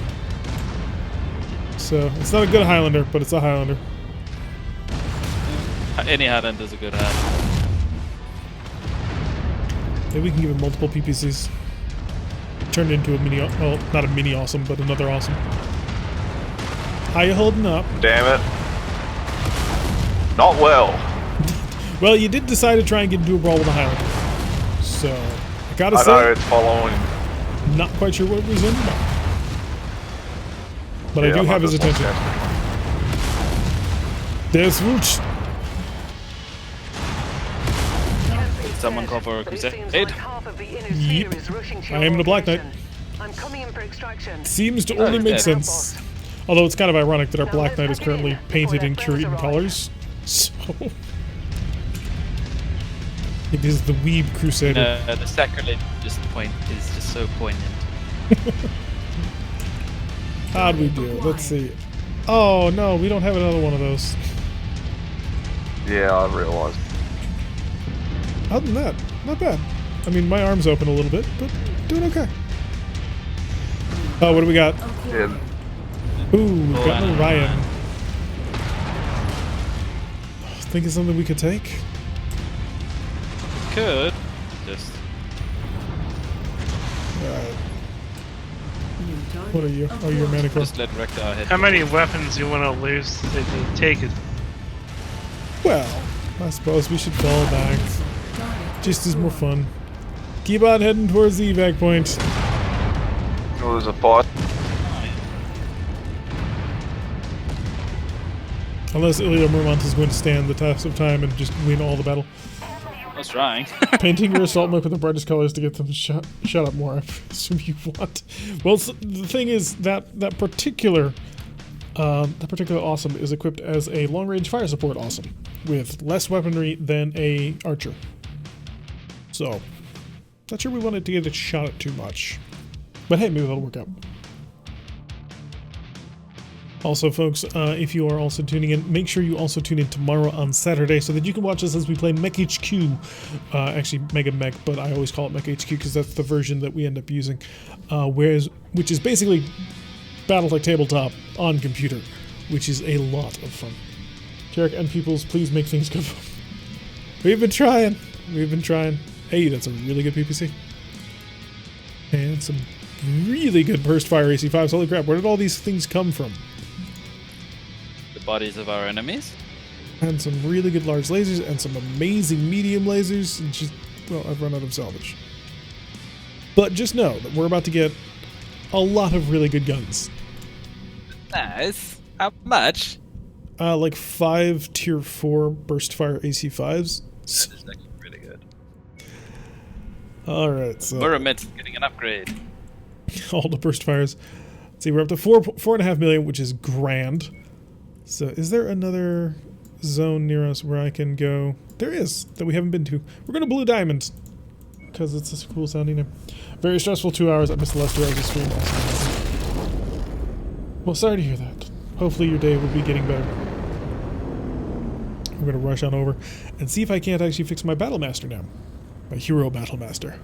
So, it's not a good Highlander, but it's a Highlander. Any Highlander is a good Highlander. Maybe we can give him multiple PPCs. Turned into a mini, well, not a mini awesome, but another awesome. How you holding up? Damn it. Not well. Well, you did decide to try and get into a brawl with a Highlander. So, I gotta I say, know it's following. not quite sure what it was in, but I Yeah, do I'm have his just like attention. that. There's Wooch. Someone call for a crusade? Yep. I am the Black Knight. I'm coming in for extraction. Seems to only make yeah. sense. Although it's kind of ironic that our Now Black let's Knight is currently begin painted in before their Curitan friends colors. So it is the Weeb Crusader. The sacrilege is just so poignant. How'd we do? Let's see. Oh no, we don't have another one of those. Yeah, I realized. Other than that, not bad. I mean, my arm's open a little bit, but doing okay. Oh, what do we got? Yeah, Ooh, we've got Orion. Orion. Think of something we could take? Could just Alright. New target What are you? Oh, you're a Manticore. let Rector hit. How many weapons you want to lose if you take it? Well, I suppose we should fall back. Just as more fun. Keep on heading towards the evac point. it was a fight. Unless Ilya Murmont is going to stand the test of time and just win all the battle. I was trying. Painting your assault mech with the brightest colors to get them shut up more, I assume you want. Well, the thing is that particular That particular awesome is equipped as a long-range fire support awesome, with less weaponry than a archer. So, not sure we wanted to get it shot at too much. But hey, maybe that'll work out. Also, folks, if you are also tuning in, make sure you also tune in tomorrow on Saturday so that you can watch us as we play Mech HQ. Actually, Mega Mech, but I always call it Mech HQ because that's the version that we end up using. Which is basically Battletech Tabletop on computer, which is a lot of fun. Jarek and Peoples, please make things go. We've been trying. We've been trying. Hey, that's a really good PPC. And some really good burst fire AC5s. Holy crap, where did all these things come from? Bodies of our enemies. And some really good large lasers and some amazing medium lasers. And just, well, I've run out of salvage. But just know that we're about to get a lot of really good guns. Nice. How much? Like 5 tier 4 burst fire AC5s. This is actually really good. Alright, so We're getting an upgrade. all the burst fires. Let's see, we're up to 4.5 million, which is grand. So is there another zone near us where I can go? There is, that we haven't been to. We're going to Blue Diamond, because it's a cool sounding name. Very stressful 2 hours. I missed the last 2 hours of stream. Well, sorry to hear that. Hopefully your day will be getting better. We're going to rush on over and see if I can't actually fix my Battlemaster now. My hero Battlemaster.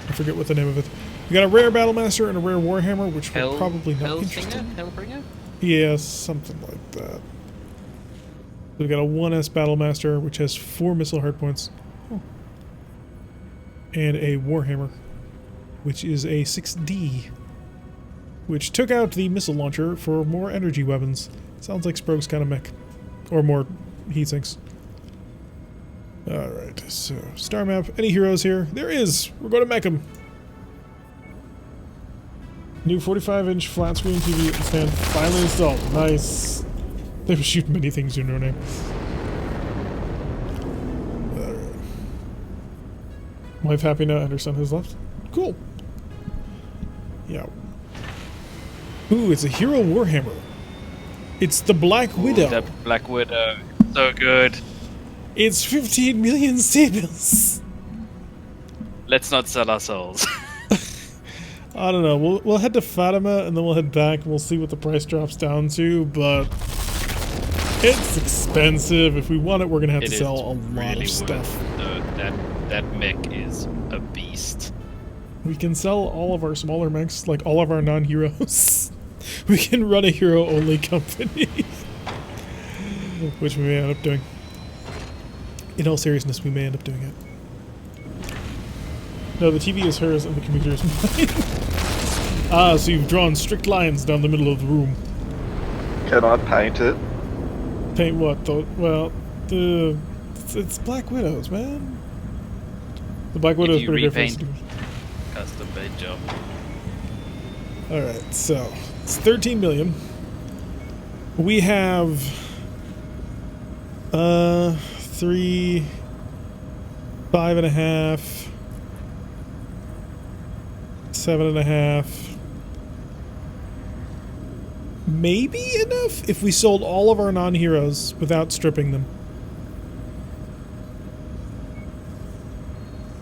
I forget what the name of it. We got a rare Battlemaster and a rare Warhammer, which we're probably not interested in. Hellbringer? Yeah, something like that. We've got a 1S Battlemaster, which has 4 missile hardpoints. Oh. And a Warhammer, which is a 6D, which took out the missile launcher for more energy weapons. Sounds like Sproge's kind of mech. Or more heat sinks. Alright, so star map. Any heroes here? There is! We're going to mech them. New 45-inch flat screen TV stand finally installed. Nice. They will shoot many things in your name. Alright. Wife happy now and her son has left. Cool. Yeah. Ooh, it's a hero Warhammer. It's the Black Widow. That Black Widow. So good. It's 15 million sables. Let's not sell our souls. I don't know. We'll head to Fatima and then we'll head back and we'll see what the price drops down to, but it's expensive. If we want it, we're gonna have to sell a lot of stuff. That mech is a beast. We can sell all of our smaller mechs, like all of our non-heroes. We can run a hero-only company. Which we may end up doing. In all seriousness, we may end up doing it. No, the TV is hers and the computer is mine. Ah, so you've drawn strict lines down the middle of the room. Can I paint it? Paint what, though? Well, it's Black Widows, man. The Black Widows you pretty good for us repaint- to do. Custom made job. Alright, so it's 13 million. We have 3, 5.5, 7.5. Maybe enough if we sold all of our non-heroes without stripping them.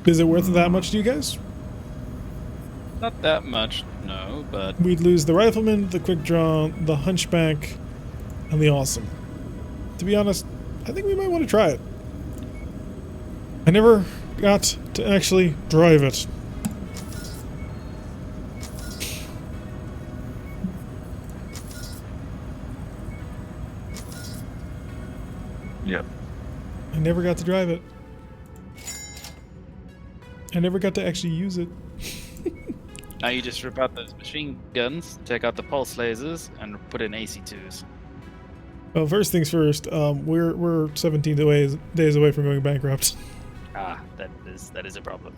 Is it worth that much to you guys? Not that much, no, but We'd lose the Rifleman, the Quick Draw, the Hunchback, and the Awesome. To be honest, I think we might want to try it. I never got to actually drive it. Yep. I never got to drive it. I never got to actually use it. now you just rip out those machine guns, take out the pulse lasers, and put in AC2s. Well, first things first, we're 17 days away from going bankrupt. Ah, that is a problem.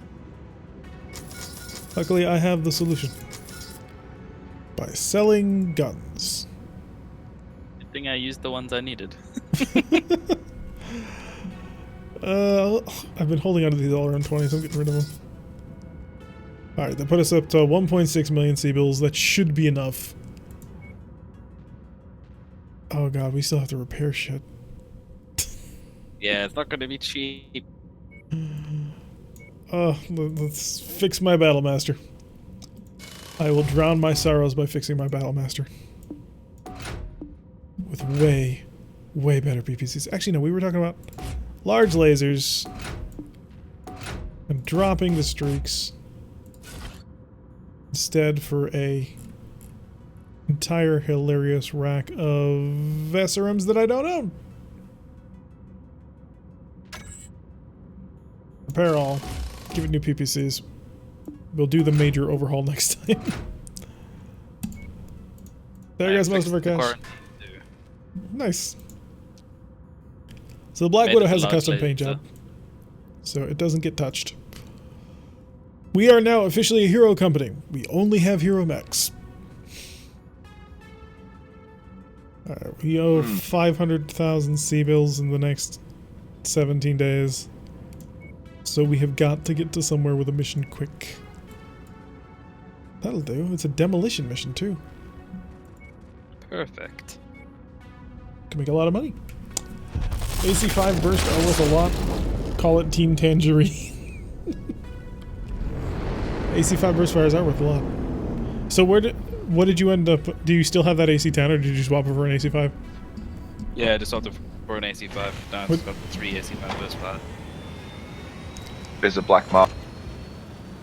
Luckily, I have the solution. By selling guns. Good thing I used the ones I needed. I've been holding on to these all around 20, so I'm getting rid of them. Alright, that put us up to 1.6 million C-bills. That should be enough. Oh god, we still have to repair shit. Yeah, it's not going to be cheap. Let's fix my Battlemaster. I will drown my sorrows by fixing my Battlemaster. With way, way better PPCs. Actually, no, we were talking about large lasers. And dropping the streaks. Instead for a entire hilarious rack of SRMs that I don't own. Repair all. Give it new PPCs. We'll do the major overhaul next time. There goes most of our cash. Nice. So the Black Widow has a custom paint job. So it doesn't get touched. We are now officially a hero company. We only have hero mechs. We owe 500,000 C-bills in the next 17 days. So we have got to get to somewhere with a mission quick. That'll do. It's a demolition mission too. Perfect. Can make a lot of money. AC5 burst are worth a lot. Call it Team Tangerine. AC5 burst fires are worth a lot. So what did you end up? Do you still have that AC10 or did you swap it for an AC5? Yeah, I just opted for an AC5. Now it's got 3 AC5 burst fire. There's a black market.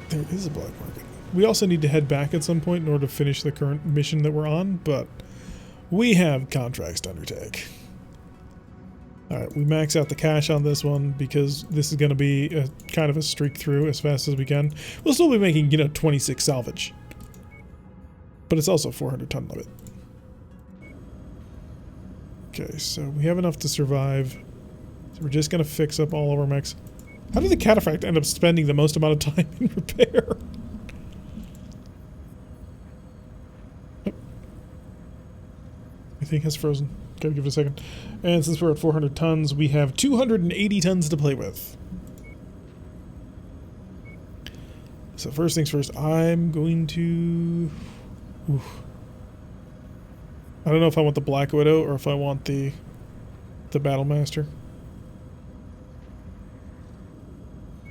There is a black market. We also need to head back at some point in order to finish the current mission that we're on, but we have contracts to undertake. Alright, we max out the cash on this one because this is going to be a kind of a streak through as fast as we can. We'll still be making, 26 salvage. But it's also 400 ton limit. Okay, so we have enough to survive. So we're just going to fix up all of our mechs. How did the Cataphract end up spending the most amount of time in repair? I think has frozen. Gotta give it a second. And since we're at 400 tons, we have 280 tons to play with. So first things first, I'm going to... Oof. I don't know if I want the Black Widow or if I want the Battlemaster.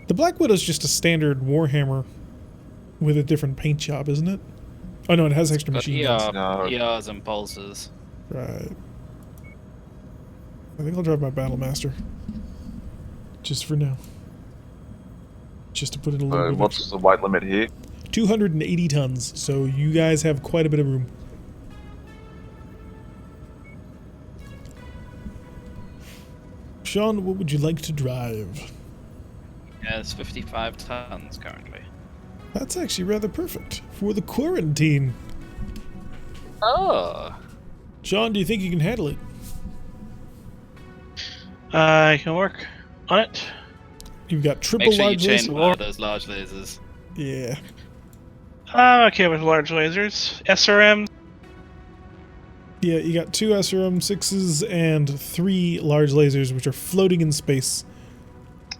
The Black Widow's just a standard Warhammer with a different paint job, isn't it? Oh no, it has extra machine guns. ERs and pulses. Right. I think I'll drive my Battlemaster. Just for now. Just to put it a little bit What's extra. the weight limit here? 280 tons, so you guys have quite a bit of room. Sean, what would you like to drive? Yeah, it's 55 tons currently. That's actually rather perfect for the quarantine. Oh. Sean, do you think you can handle it? I can work on it. You've got triple Make sure you large chain lasers. fire those large lasers. Yeah. I'm okay with large lasers. SRM. Yeah, you got 2 SRM-6s and 3 large lasers, which are floating in space.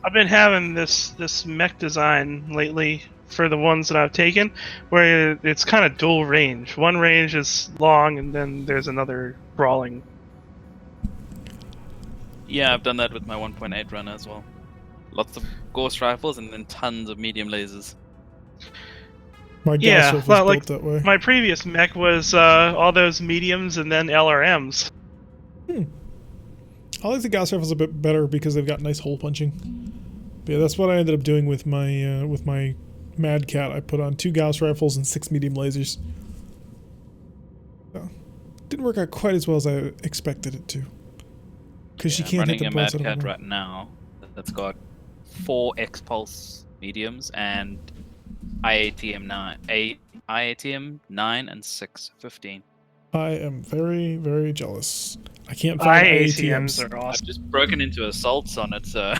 I've been having this mech design lately for the ones that I've taken, where it's kind of dual range. One range is long, and then there's another brawling. Yeah, I've done that with my 1.8 runner as well. Lots of ghost rifles and then tons of medium lasers. My gas Yeah, rifle's well, built like that way. my previous mech was all those mediums and then LRMs. I like the gas rifles a bit better because they've got nice hole punching. But yeah, that's what I ended up doing with my Mad Cat. I put on 2 Gauss rifles and 6 medium lasers. So, didn't work out quite as well as I expected it to. Because you can't hit the I'm running bullets a out Mad of Cat the right now that's got 4 X-Pulse mediums and IATM 9 and 6 15. I am very, very jealous. I can't find IATMs IATMs. are awesome. I've just broken into assaults on it, so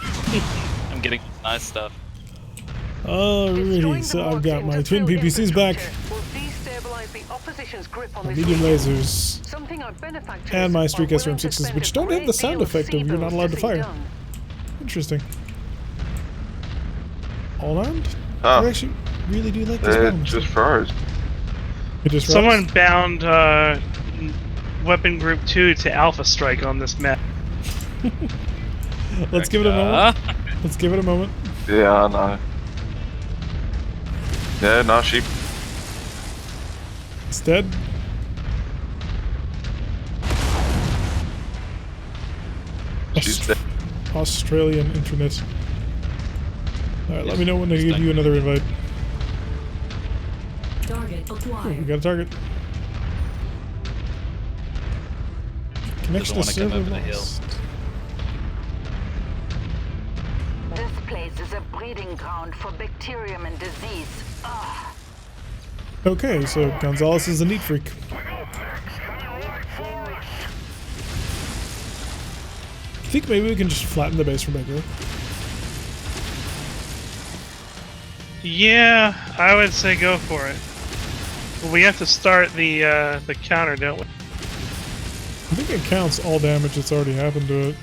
I'm getting nice stuff. Alrighty, so I've got my twin PPCs back, my medium lasers, and my Streak SRM-6s, which don't have the sound effect of you're not allowed to fire. Interesting. All armed? I actually really do like this It battle. just froze. It just Someone bound Weapon Group 2 to Alpha Strike on this map. Let's give it a moment. Let's give it a moment. Yeah, I know. Yeah, no, she. It's dead. She's dead. Australian internet. Alright, let me know when I give you another invite. Target Oh, we acquired. got a target. Connection to Doesn't wanna come server over the hill. lost. This place is a breeding ground for bacterium and disease. Ugh. Okay, so Gonzalez is a neat freak. I think maybe we can just flatten the base from back there. Yeah, I would say go for it. But we have to start the counter, don't we? I think it counts all damage that's already happened to it.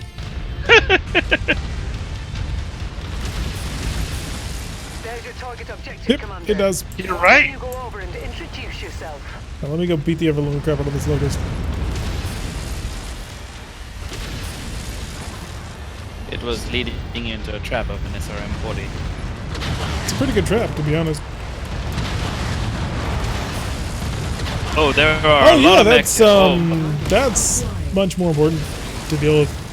There's your target objective, Yep, Commander. it does. You're Why right. don't you go over and introduce yourself? Now let me go beat the ever-living crap out of this locust. It was leading into a trap of an SRM-40. It's a pretty good trap, to be honest. Oh, there are Oh a lot yeah, of mechs. that's much more important to deal with.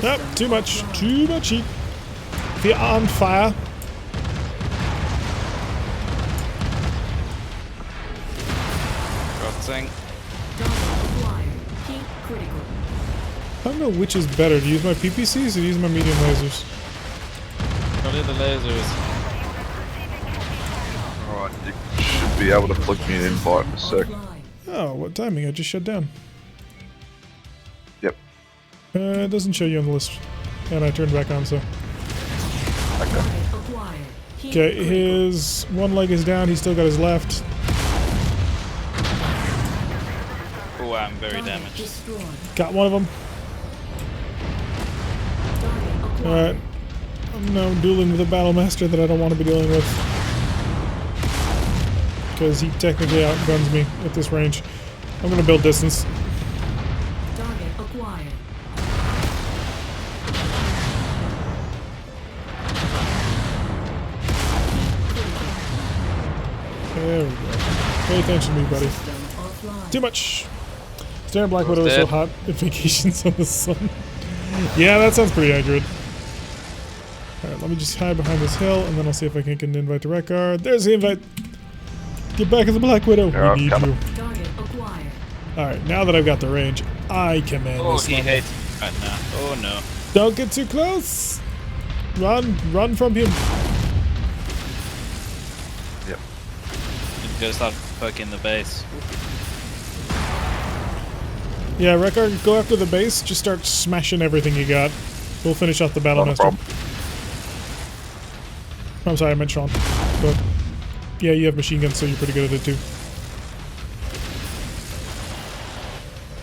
Yep, too much heat. The on fire. Crossing. Target acquired. Heat critical. I don't know which is better, to use my PPCs or to use my medium lasers. Probably the lasers. Alright, you should be able to flick me an invite in a sec. Offline. Oh, what timing? I just shut down. Yep. It doesn't show you on the list. And I turned back on, so. Okay. Target acquired. Heat Okay, critical. his one leg is down, he's still got his left. Oh, I'm very Target damaged. destroyed. Got one of them. Target acquired. Alright. I'm now dueling with a Battlemaster that I don't want to be dealing with. Because he technically outguns me at this range. I'm going to build distance. Target acquired. There we go. Pay attention to me, buddy. System offline. Too much. Staring Black Widow is so dead. hot at vacations on the sun. Yeah, that sounds pretty accurate. Alright, let me just hide behind this hill, and then I'll see if I can get an invite to Reckard. There's the invite! Get back as the Black Widow! Yeah, We need come you. Target acquired. Alright, now that I've got the range, I command Oh, this he level. hates right now. Oh no. Don't get too close! Run from him. Yep. You gotta start fucking the base. Yeah, Reckard, go after the base, just start smashing everything you got. We'll finish off the Not a Battlemaster. problem. I'm sorry, I meant Sean. But yeah, you have machine guns, so you're pretty good at it too.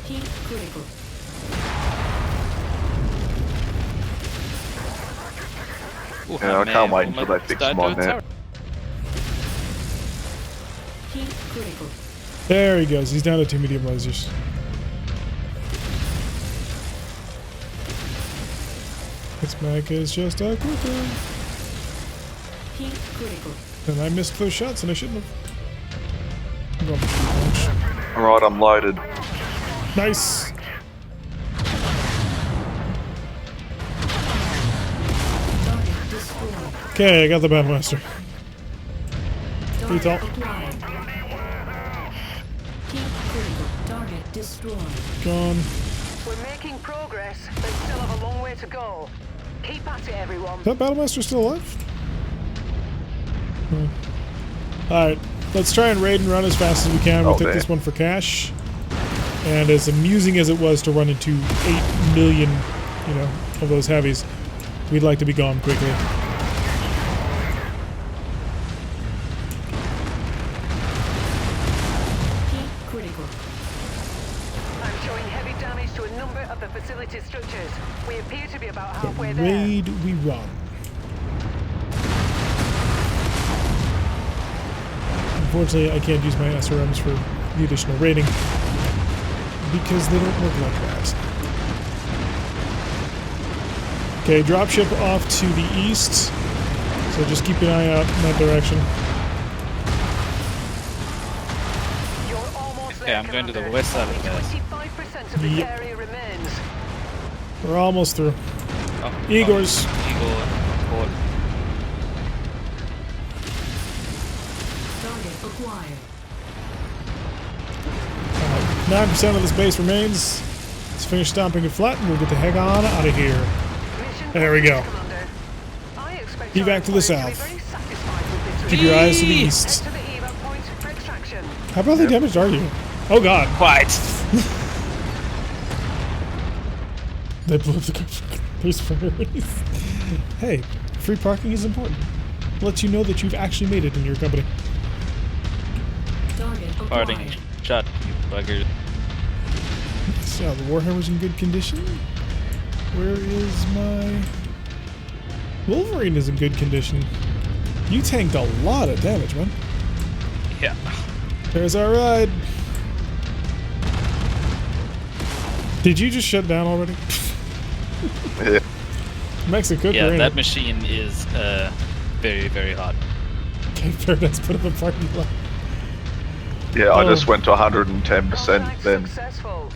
Heat critical. Ooh, Yeah, I may can't wait almost until they fix died them to on a there. turret. Heat critical. There he goes. He's down to 2 medium lasers. This mech is just a quicker. Heat critical. And I missed those shots, and I shouldn't have. I'm going to shoot punch. Alright, I'm loaded. Nice. Target destroyed. Okay, I got the Battlemaster. Target tall. acquired. Heat critical. Target destroyed. Gone. We're making progress, but still have a long way to go. Keep at it, everyone. Is that Battlemaster still alive? Alright, let's try and raid and run as fast as we can. We'll Oh, take damn. this one for cash. And as amusing as it was to run into 8 million, of those heavies, we'd like to be gone quickly. Heat critical. I'm showing heavy damage to a number of the facility structures. We appear to be about halfway there. Raid we run. Unfortunately, I can't use my SRMs for the additional rating because they don't work like that. Okay, dropship off to the east, so just keep an eye out in that direction. You're almost Okay, there, I'm going to the Commander. west side of Only this. 25% of the Yep. area remains. We're almost through. Oh, Igor's. Igor. Port. Target acquired. 9% of the space remains. Let's finish stomping it flat and we'll get the heck on out of here. Mission There we go. Commander. I expect Be our back to the employees be south. very satisfied with this Keep your eyes to the Head east. to the evac point for extraction. How badly damaged are you? Oh god. Quite. They blew up the car. There's priorities. Hey, free parking is important. Lets you know that you've actually made it in your company. Target Parting acquired. shot, you buggers. So the Warhammer's in good condition. Where is my Wolverine? Is in good condition. You tanked a lot of damage, man. Yeah. There's our ride. Did you just shut down already? Yeah. Makes a cooker. Yeah, ain't that it? machine is very, very hot. Okay, Paradise put up a parking lot. Yeah, I Oh. just went to 110% Contract then. successful.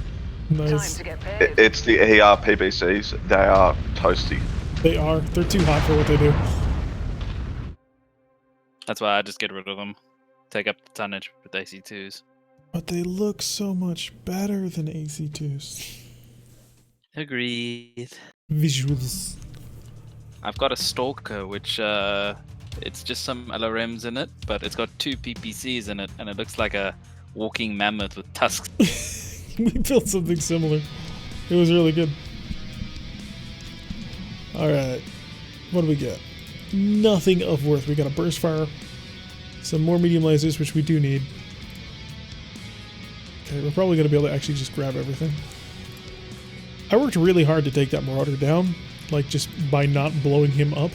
Time Nice. to get paid. It's the ER PBCs. They are toasty. They are. They're too hot for what they do. That's why I just get rid of them. Take up the tonnage with AC2s. But they look so much better than AC2s. Agreed. Visuals. I've got a Stalker, which it's just some LRMs in it, but it's got 2 PPCs in it, and it looks like a walking mammoth with tusks. We built something similar. It was really good. Alright. What do we get? Nothing of worth. We got a burst fire. Some more medium lasers, which we do need. Okay, we're probably going to be able to actually just grab everything. I worked really hard to take that Marauder down, like just by not blowing him up.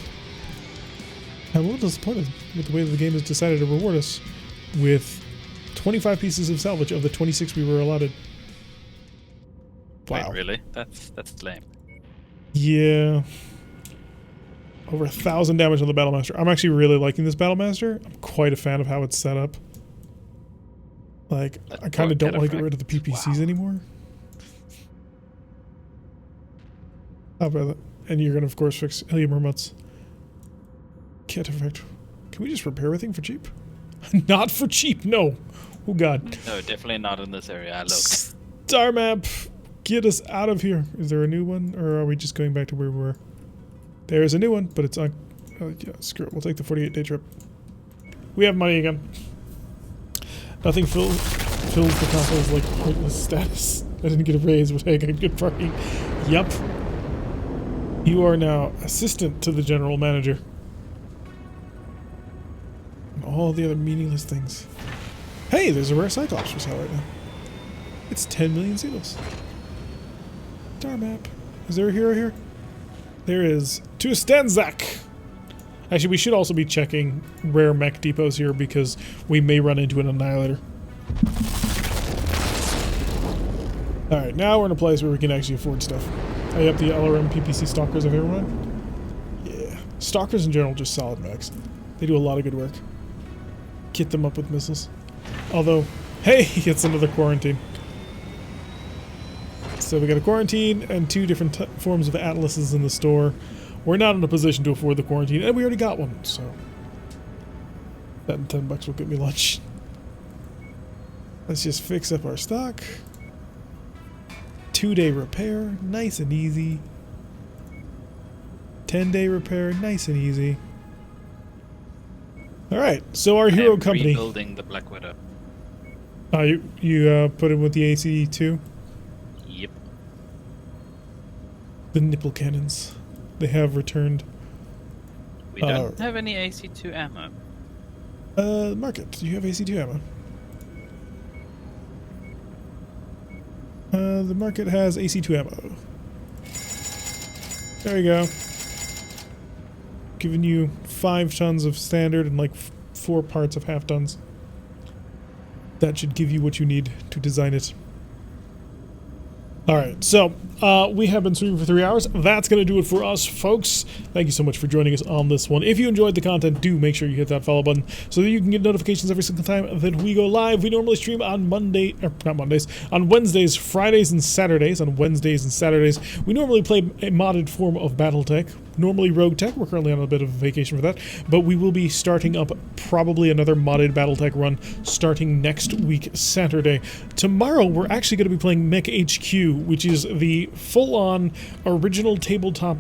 I'm a little disappointed with the way the game has decided to reward us with 25 pieces of salvage of the 26 we were allotted. Wow. Wait, really? That's lame. Yeah. Over 1,000 damage on the Battlemaster. I'm actually really liking this Battlemaster. I'm quite a fan of how it's set up. Like, I kind of don't want to get rid of the PPCs anymore. How about that? And you're going to, of course, fix helium remotes. Cataphract. Can we just repair everything for cheap? Not for cheap, no. Oh, God. No, definitely not in this area. I looked. Star map. Get us out of here. Is there a new one? Or are we just going back to where we were? There is a new one, but it's on... yeah, screw it. We'll take the 48-day trip. We have money again. Nothing fills the console's, like, pointless status. I didn't get a raise, but I got good parking. Yup. You are now assistant to the general manager. And all the other meaningless things. Hey, there's a rare Cyclops for sale right now. It's 10 million seals. Star map. Is there a hero here? There is. To Stanzak! Actually, we should also be checking rare mech depots here because we may run into an Annihilator. Alright, now we're in a place where we can actually afford stuff. I up the LRM PPC Stalkers if everyone. Yeah. Stalkers in general just solid mechs. They do a lot of good work. Kit them up with missiles. Although, hey, it's another quarantine. So we got a quarantine and 2 different forms of atlases in the store. We're not in a position to afford the quarantine, and we already got one, so that and $10 will get me lunch. Let's just fix up our stock. 2-day repair, nice and easy. 10-day repair, nice and easy. All right, so our hero company. Rebuilding the Black Widow. You put it with the AC2. Yep. The nipple cannons. They have returned. We don't have any AC2 ammo. Market. Do you have AC2 ammo? The market has AC2 ammo. There you go. Giving you 5 tons of standard and like 4 parts of half tons. that should give you what you need to design it. Alright, so we have been streaming for 3 hours. That's going to do it for us, folks. Thank you so much for joining us on this one. If you enjoyed the content, do make sure you hit that follow button so that you can get notifications every single time that we go live. We normally stream on on Wednesdays, Fridays, and Saturdays. On Wednesdays and Saturdays, we normally play a modded form of Battletech. Normally RogueTech. We're currently on a bit of a vacation for that, but we will be starting up probably another modded Battletech run starting next week, Saturday. Tomorrow, we're actually going to be playing Mech HQ, which is the full-on original tabletop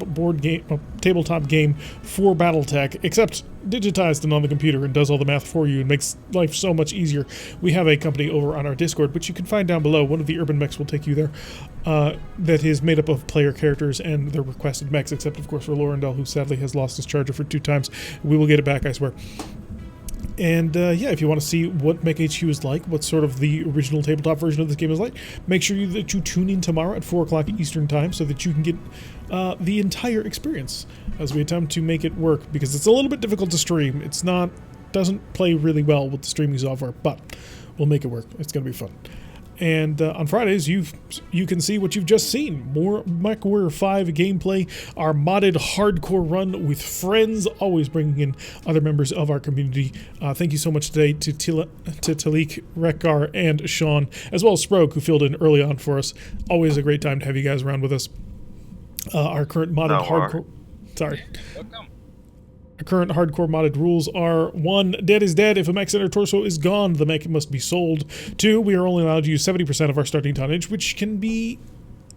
game for Battletech, except digitized and on the computer and does all the math for you and makes life so much easier. We have a company over on our Discord, which you can find down below. One of the urban mechs will take you there. That is made up of player characters and their requested mechs, except of course for Lorendell, who sadly has lost his charger for 2 times. We will get it back, I swear. And yeah, if you want to see what Mech HQ is like, what sort of the original tabletop version of this game is like, make sure that you tune in tomorrow at 4 o'clock Eastern Time so that you can get the entire experience as we attempt to make it work, because it's a little bit difficult to stream. It's not, doesn't play really well with the streaming software, but we'll make it work. It's going to be fun. And on Fridays, you can see what you've just seen. More MechWarrior 5 gameplay, our modded hardcore run with friends, always bringing in other members of our community. Thank you so much today to Talik, Rekgar, and Sean, as well as Sproke, who filled in early on for us. Always a great time to have you guys around with us. Our current modded hardcore... Sorry. Welcome. Our current hardcore modded rules are: 1. Dead is dead. If a mech center torso is gone, the mech must be sold. 2. We are only allowed to use 70% of our starting tonnage, which can be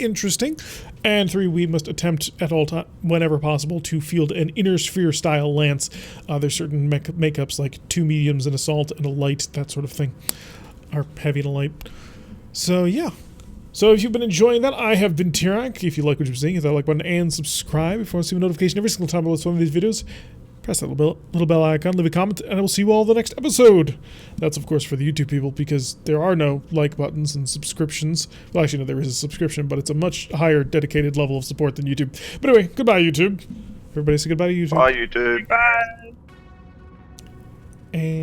interesting. And 3. We must attempt at all time, whenever possible, to field an inner sphere style lance. There's certain mech makeups like 2 mediums, an assault, and a light, that sort of thing. Or heavy and a light. So yeah. So if you've been enjoying that, I have been Tyrak. If you like what you're seeing, hit that like button and subscribe. If you want to see a notification every single time I post one of these videos, press that little bell icon, leave a comment, and I will see you all in the next episode. That's, of course, for the YouTube people, because there are no like buttons and subscriptions. Well, actually, no, there is a subscription, but it's a much higher dedicated level of support than YouTube. But anyway, goodbye, YouTube. Everybody say goodbye to YouTube. Bye, YouTube. Bye. And